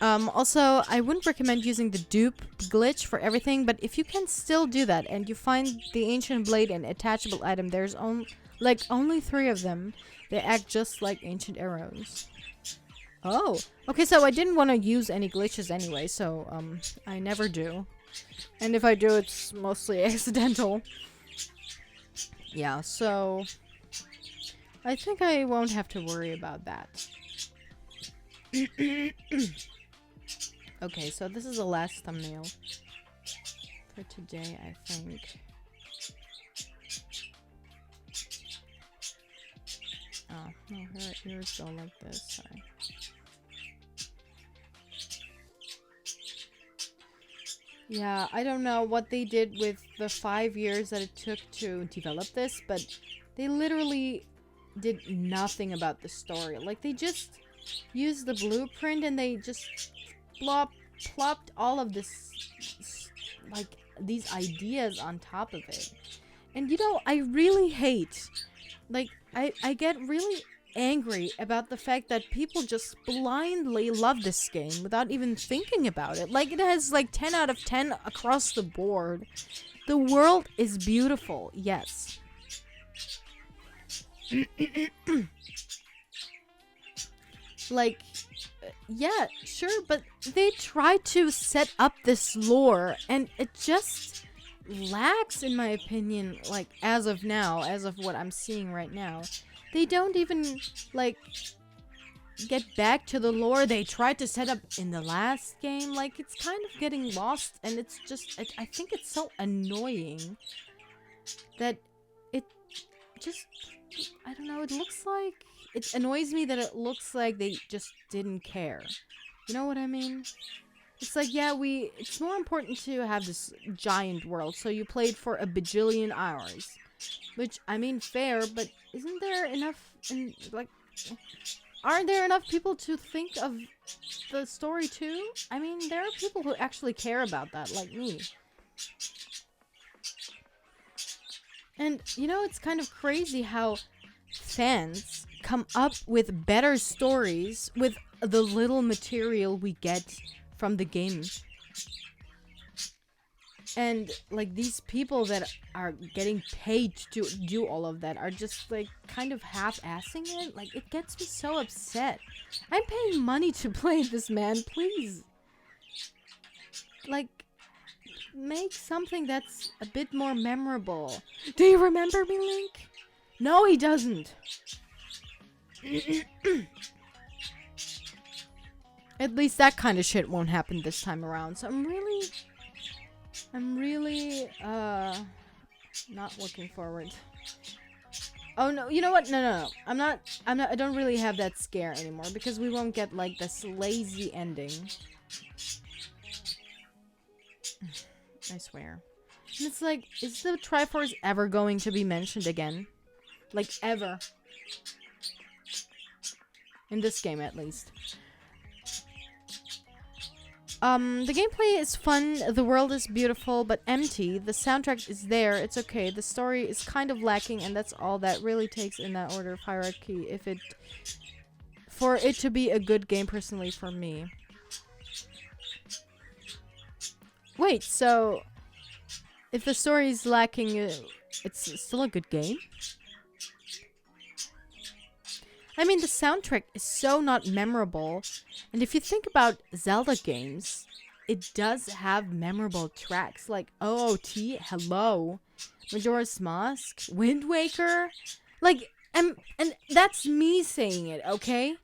Also, I wouldn't recommend using the dupe glitch for everything, but if you can still do that and you find the ancient blade and attachable item, there's only 3 of them. They act just like ancient arrows. Oh, okay, so I didn't want to use any glitches anyway, so I never do. And if I do, it's mostly accidental. Yeah, so I think I won't have to worry about that. Okay, so this is the last thumbnail for today, I think. Oh, no, yours go like this, sorry. Yeah, I don't know what they did with the 5 years that it took to develop this, but they literally did nothing about the story. Like, they just used the blueprint and they just plopped all of this, like, these ideas on top of it. And, you know, I really hate, like, I get really angry about the fact that people just blindly love this game without even thinking about it. Like, it has like 10 out of 10 across the board. The world is beautiful, yes. Like, yeah, sure, but they try to set up this lore and it just lacks, in my opinion, like, as of now, as of what I'm seeing right now. They don't even, like, get back to the lore they tried to set up in the last game. Like, it's kind of getting lost, and it's just, I think it's so annoying that it just, I don't know, it annoys me that it looks like they just didn't care. You know what I mean? It's like, yeah, it's more important to have this giant world, so you played for a bajillion hours. Which, I mean, fair, but isn't there enough, aren't there enough people to think of the story too? I mean, there are people who actually care about that, like me. And, you know, it's kind of crazy how fans come up with better stories with the little material we get from the game. And, like, these people that are getting paid to do all of that are just, like, kind of half-assing it. Like, it gets me so upset. I'm paying money to play this, man. Please. Like, make something that's a bit more memorable. Do you remember me, Link? No, he doesn't. At least that kind of shit won't happen this time around. So I'm really not looking forward. Oh no, you know what? No. I don't really have that scare anymore because we won't get like this lazy ending. I swear. And it's like, is the Triforce ever going to be mentioned again? Like, ever. In this game, at least. The gameplay is fun, the world is beautiful, but empty. The soundtrack is there, it's okay. The story is kind of lacking, and that's all that really takes in that order of hierarchy for it to be a good game personally for me. Wait, so if the story is lacking, it's still a good game? I mean, the soundtrack is so not memorable, and if you think about Zelda games, it does have memorable tracks like OOT, Hello, Majora's Mask, Wind Waker, like, and that's me saying it, okay?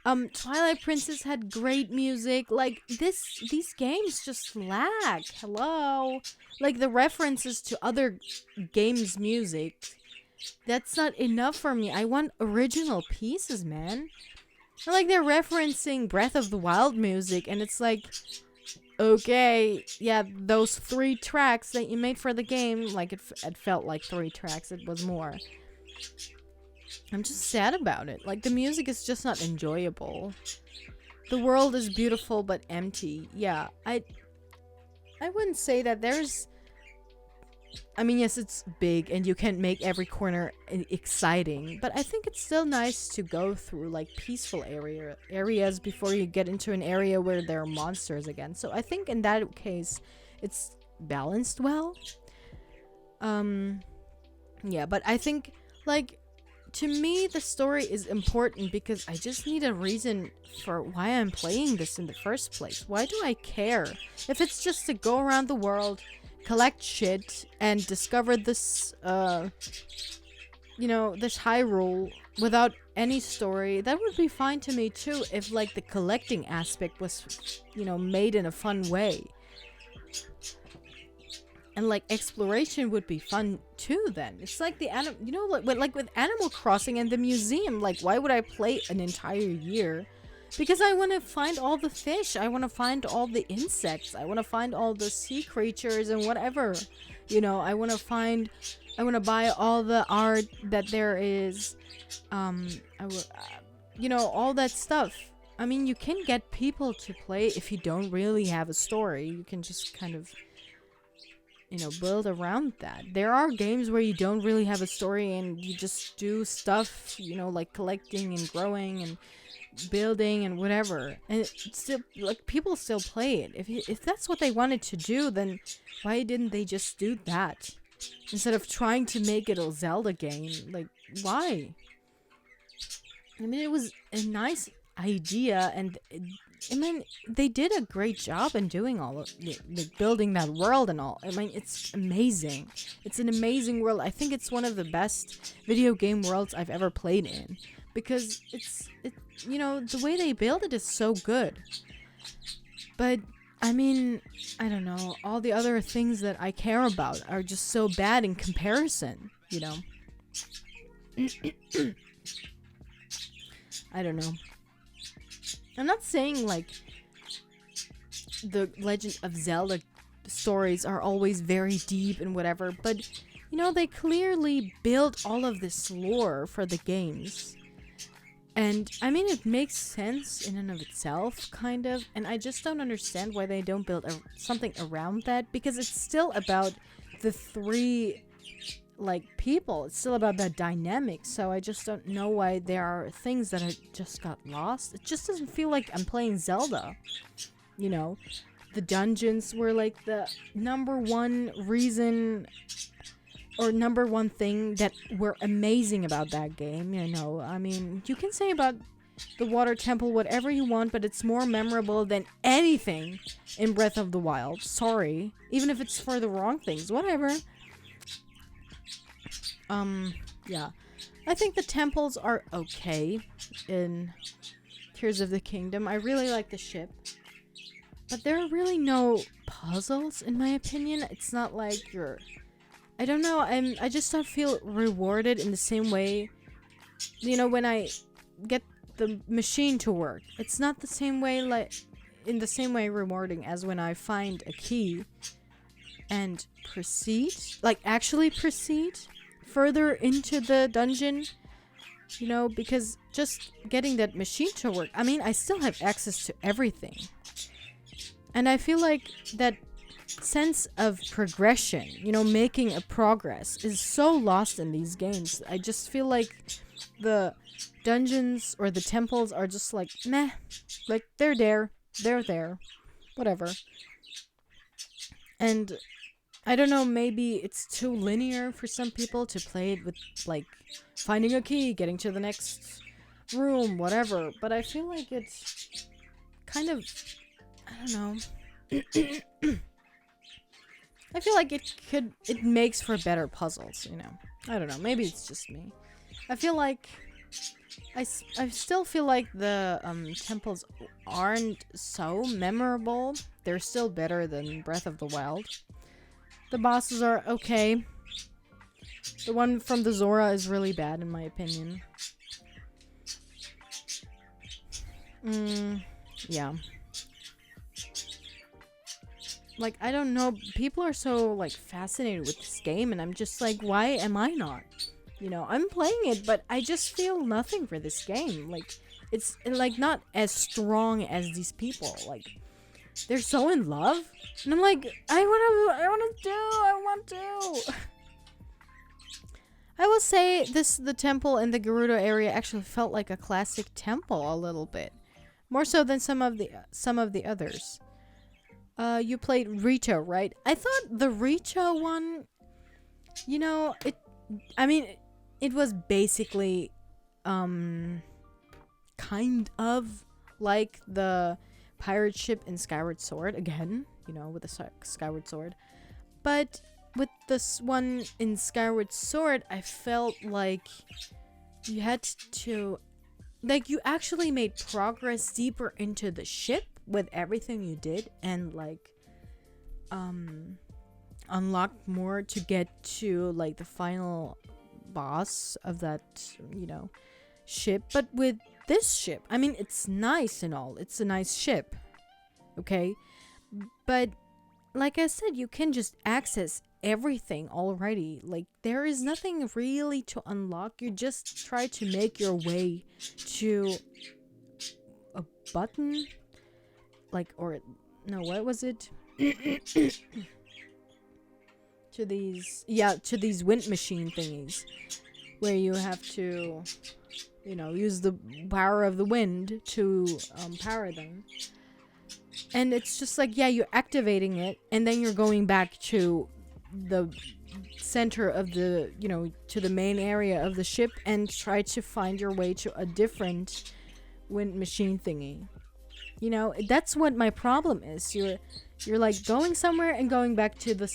Twilight Princess had great music. Like, these games just lack. Hello? Like, the references to other games' music, that's not enough for me. I want original pieces, man. And, like, they're referencing Breath of the Wild music, and it's like, okay, yeah, those 3 tracks that you made for the game, like, it felt like 3 tracks. It was more. I'm just sad about it. Like, the music is just not enjoyable. The world is beautiful but empty. Yeah, I wouldn't say that there's... I mean, yes, it's big and you can't make every corner exciting, but I think it's still nice to go through, like, peaceful areas before you get into an area where there are monsters again. So I think in that case, it's balanced well. Yeah, but I think, like... To me, the story is important because I just need a reason for why I'm playing this in the first place. Why do I care? If it's just to go around the world, collect shit, and discover this, you know, this Hyrule without any story, that would be fine to me too if, like, the collecting aspect was, you know, made in a fun way. And, like, exploration would be fun too then. It's like the you know, like with Animal Crossing and the museum, like, why would I play an entire year? Because I want to find all the fish, I want to find all the insects, I want to find all the sea creatures and whatever. You know, I want to buy all the art that there is. You know, all that stuff. I mean, you can get people to play if you don't really have a story. You can just kind of, you know, build around that. There are games where you don't really have a story and you just do stuff, you know, like collecting and growing and building and whatever. And it's still, like, people still play it. If that's what they wanted to do, then why didn't they just do that? Instead of trying to make it a Zelda game. Like, why? I mean, it was a nice idea, and I mean, they did a great job in doing all of building that world and all. I mean, it's amazing. It's an amazing world. I think it's one of the best video game worlds I've ever played in, because it's you know, the way they build it is so good. But I mean, I don't know, all the other things that I care about are just so bad in comparison, you know. I don't know. I'm not saying, like, the Legend of Zelda stories are always very deep and whatever, but they clearly built all of this lore for the games. And I mean, it makes sense in and of itself, kind of, and I just don't understand why they don't build something around that, because it's still about the three, like, people. It's still about that dynamic, so I just don't know why there are things that I just got lost. It just doesn't feel like I'm playing Zelda, The dungeons were, like, the number one reason or number one thing that were amazing about that game, I mean, you can say about the Water Temple whatever you want, but it's more memorable than anything in Breath of the Wild. Sorry. Even if it's for the wrong things. Whatever. Yeah. I think the temples are okay in Tears of the Kingdom. I really like the ship. But there are really no puzzles, in my opinion. It's not like I don't know, I just don't feel rewarded in the same way, when I get the machine to work. It's not the same way, rewarding as when I find a key and actually proceed further into the dungeon, because just getting that machine to work, I mean, I still have access to everything. And I feel like that sense of progression, making a progress is so lost in these games. I just feel like the dungeons or the temples are just like, meh. Like, they're there, whatever. And I don't know, maybe it's too linear for some people to play it with, like, finding a key, getting to the next room, whatever. But I feel like it's kind of, I don't know. I feel like it makes for better puzzles, I don't know, maybe it's just me. I feel like, I still feel like the temples aren't so memorable. They're still better than Breath of the Wild. The bosses are okay. The one from the Zora is really bad, in my opinion. Yeah. Like, I don't know, people are so, like, fascinated with this game, and I'm just like, why am I not? I'm playing it, but I just feel nothing for this game. Like, it's, like, not as strong as these people. Like, they're so in love, and I'm like, I want to. I will say the temple in the Gerudo area actually felt like a classic temple a little bit. More so than some of the others. You played Rito, right? I thought the Rito one, it was basically, kind of like the pirate ship in Skyward Sword, again, with the Skyward Sword. But with this one in Skyward Sword, I felt like you had to, like, you actually made progress deeper into the ship with everything you did, and like unlocked more to get to like the final boss of that ship. But with this ship, I mean, it's nice and all, it's a nice ship, okay, but like I said, you can just access everything already. Like, there is nothing really to unlock. You just try to make your way to a button, like, or no, what was it? to these wind machine thingies, where you have to, use the power of the wind to power them. And it's just like, yeah, you're activating it, and then you're going back to the center of the, to the main area of the ship, and try to find your way to a different wind machine thingy. That's what my problem is. You're like going somewhere and going back to the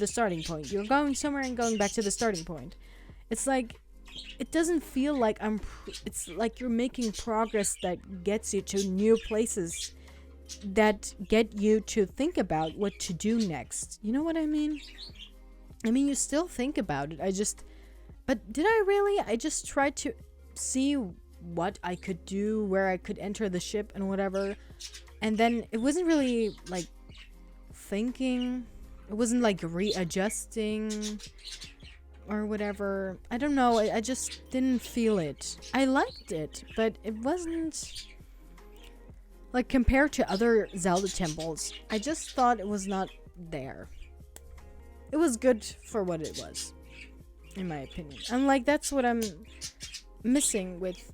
starting point. You're going somewhere and going back to the starting point. It's like, it doesn't feel like it's like you're making progress that gets you to new places, that get you to think about what to do next. You know what I mean? I mean, you still think about it. But did I really? I just tried to see what I could do, where I could enter the ship and whatever. And then it wasn't really like thinking. It wasn't like readjusting or whatever. I don't know. I just didn't feel it. I liked it, but it wasn't like compared to other Zelda temples. I just thought it was not there. It was good for what it was, in my opinion. And like that's what I'm missing with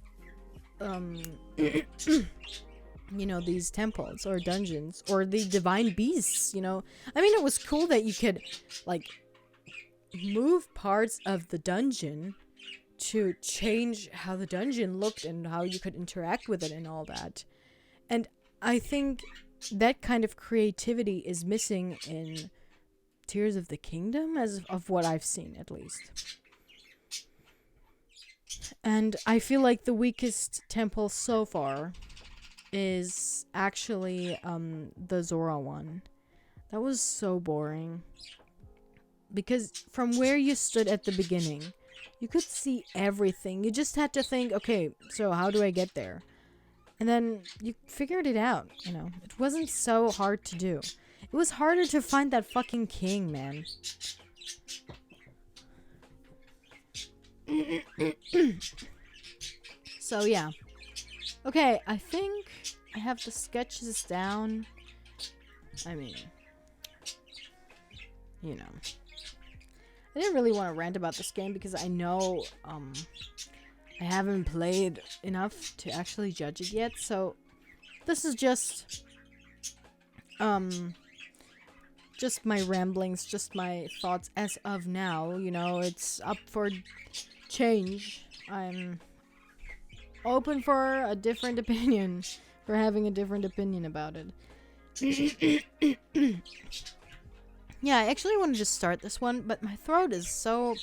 you know, these temples or dungeons or the divine beasts, you know. I mean, it was cool that you could like move parts of the dungeon to change how the dungeon looked and how you could interact with it and all that. And I think that kind of creativity is missing in Tears of the Kingdom, as of what I've seen at least. And I feel like the weakest temple so far is actually the Zora one. That was so boring. Because from where you stood at the beginning, you could see everything. You just had to think, okay, so how do I get there? And then you figured it out, you know. It wasn't so hard to do. It was harder to find that fucking king, man. So, yeah. Okay, I think I have the sketches down. I mean, you know. I didn't really want to rant about this game because I know I haven't played enough to actually judge it yet. So this is just my ramblings, just my thoughts as of now. You know, it's up for change. I'm open for a different opinion, for having a different opinion about it. Yeah, I actually wanted to start this one, but my throat is so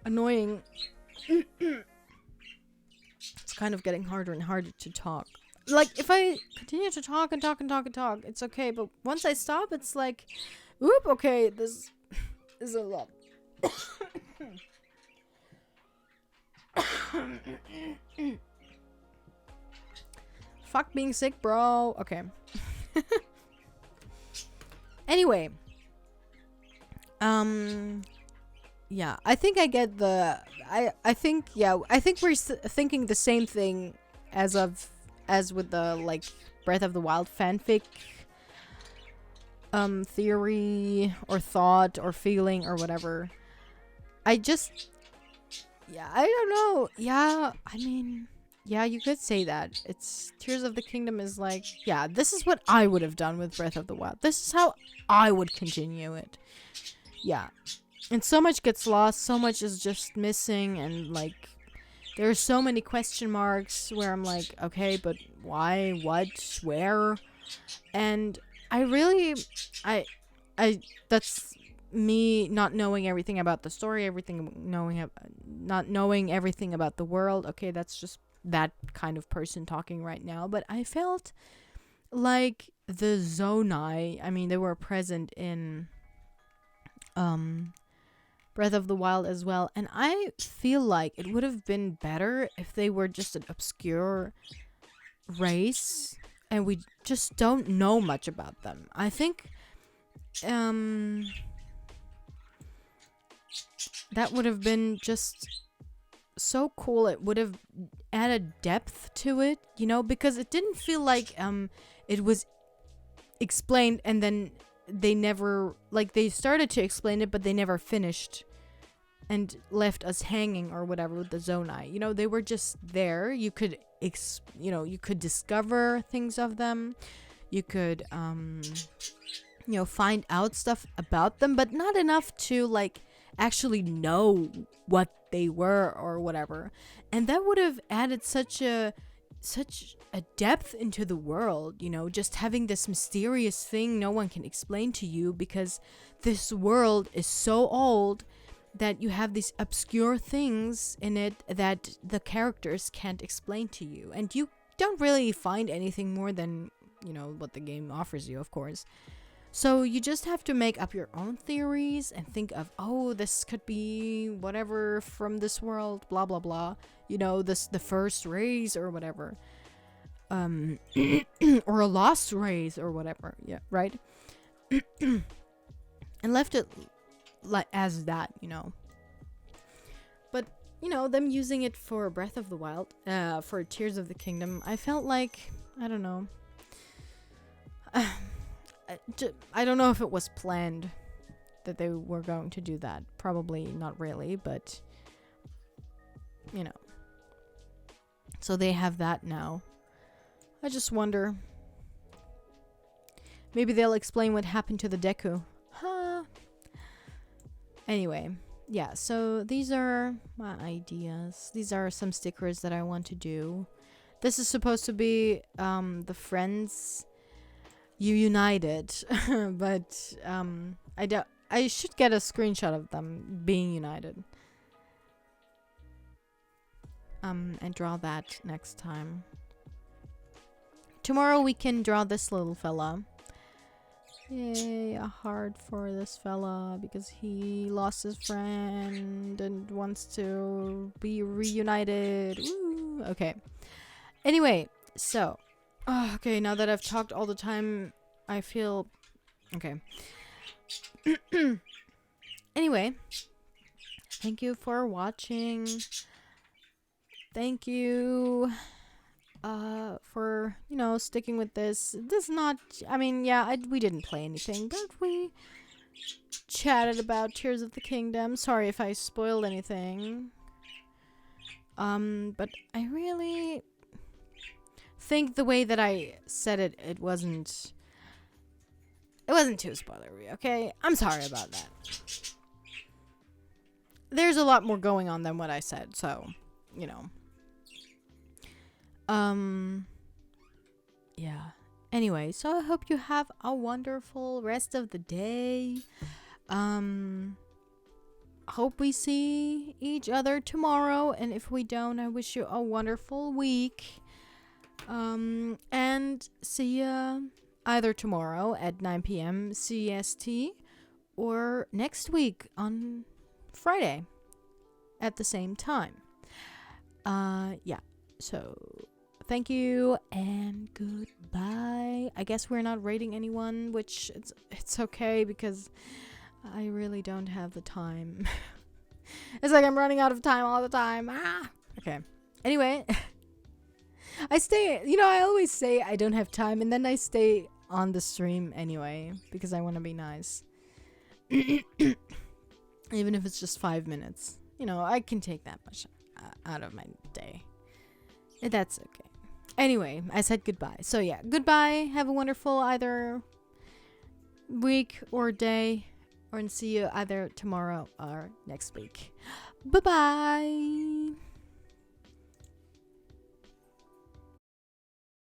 annoying. It's kind of getting harder and harder to talk. Like, if I continue to talk and talk and talk and talk, it's okay. But once I stop, it's like, oop, okay, this is a lot. Fuck being sick, bro. Okay. Anyway. Yeah, I think I get the... I think we're thinking the same thing as with the, like, Breath of the Wild fanfic theory or thought or feeling or whatever. I just... Yeah, I don't know. Yeah, I mean... Yeah, you could say that. It's... Tears of the Kingdom is like... Yeah, this is what I would have done with Breath of the Wild. This is how I would continue it. Yeah. And so much gets lost. So much is just missing. And, like... There are so many question marks where I'm like, okay, but why? What? Where? And I really... That's... me not knowing everything about the story, not knowing everything about the world. Okay, that's just that kind of person talking right now. But I felt like the Zonai, I mean, they were present in Breath of the Wild as well, and I feel like it would have been better if they were just an obscure race and we just don't know much about them. I think that would have been just so cool. It would have added depth to it, you know, because it didn't feel like it was explained and then they never, like, they started to explain it but they never finished and left us hanging or whatever with the Zonai. You know, they were just there. You could you could discover things of them. You could find out stuff about them, but not enough to, like, actually know what they were or whatever. And that would have added such a depth into the world, you know, just having this mysterious thing no one can explain to you because this world is so old that you have these obscure things in it that the characters can't explain to you. And you don't really find anything more than, you know, what the game offers you, of course. So you just have to make up your own theories and think of, oh, this could be whatever from this world, blah, blah, blah. You know, the first race or whatever. or a lost race or whatever. Yeah, right. And left it like as that, But them using it for Breath of the Wild, for Tears of the Kingdom, I felt like, I don't know. I don't know if it was planned that they were going to do that. Probably not really, but So they have that now. I just wonder. Maybe they'll explain what happened to the Deku. Huh. Anyway, yeah, so these are my ideas. These are some stickers that I want to do. This is supposed to be the Friends You United, but I should get a screenshot of them being united. And draw that next time. Tomorrow we can draw this little fella. Yay, a heart for this fella because he lost his friend and wants to be reunited. Woo! Okay. Anyway, so. Okay, now that I've talked all the time, I feel... Okay. Anyway. Thank you for watching. Thank you for, sticking with this. This is not... I mean, yeah, we didn't play anything, but we chatted about Tears of the Kingdom. Sorry if I spoiled anything. But I really think the way that I said it, it wasn't too spoilery, okay? I'm sorry about that. There's a lot more going on than what I said, so, yeah. Anyway, so I hope you have a wonderful rest of the day. Hope we see each other tomorrow, and if we don't, I wish you a wonderful week. And see ya either tomorrow at 9 p.m. CST or next week on Friday at the same time. Yeah. So, thank you and goodbye. I guess we're not rating anyone, which it's okay because I really don't have the time. It's like I'm running out of time all the time. Okay. Anyway, I always say I don't have time and then I stay on the stream anyway because I want to be nice. Even if it's just 5 minutes. I can take that much out of my day. That's okay. Anyway, I said goodbye. So yeah, goodbye. Have a wonderful either week or day. And see you either tomorrow or next week. Bye-bye.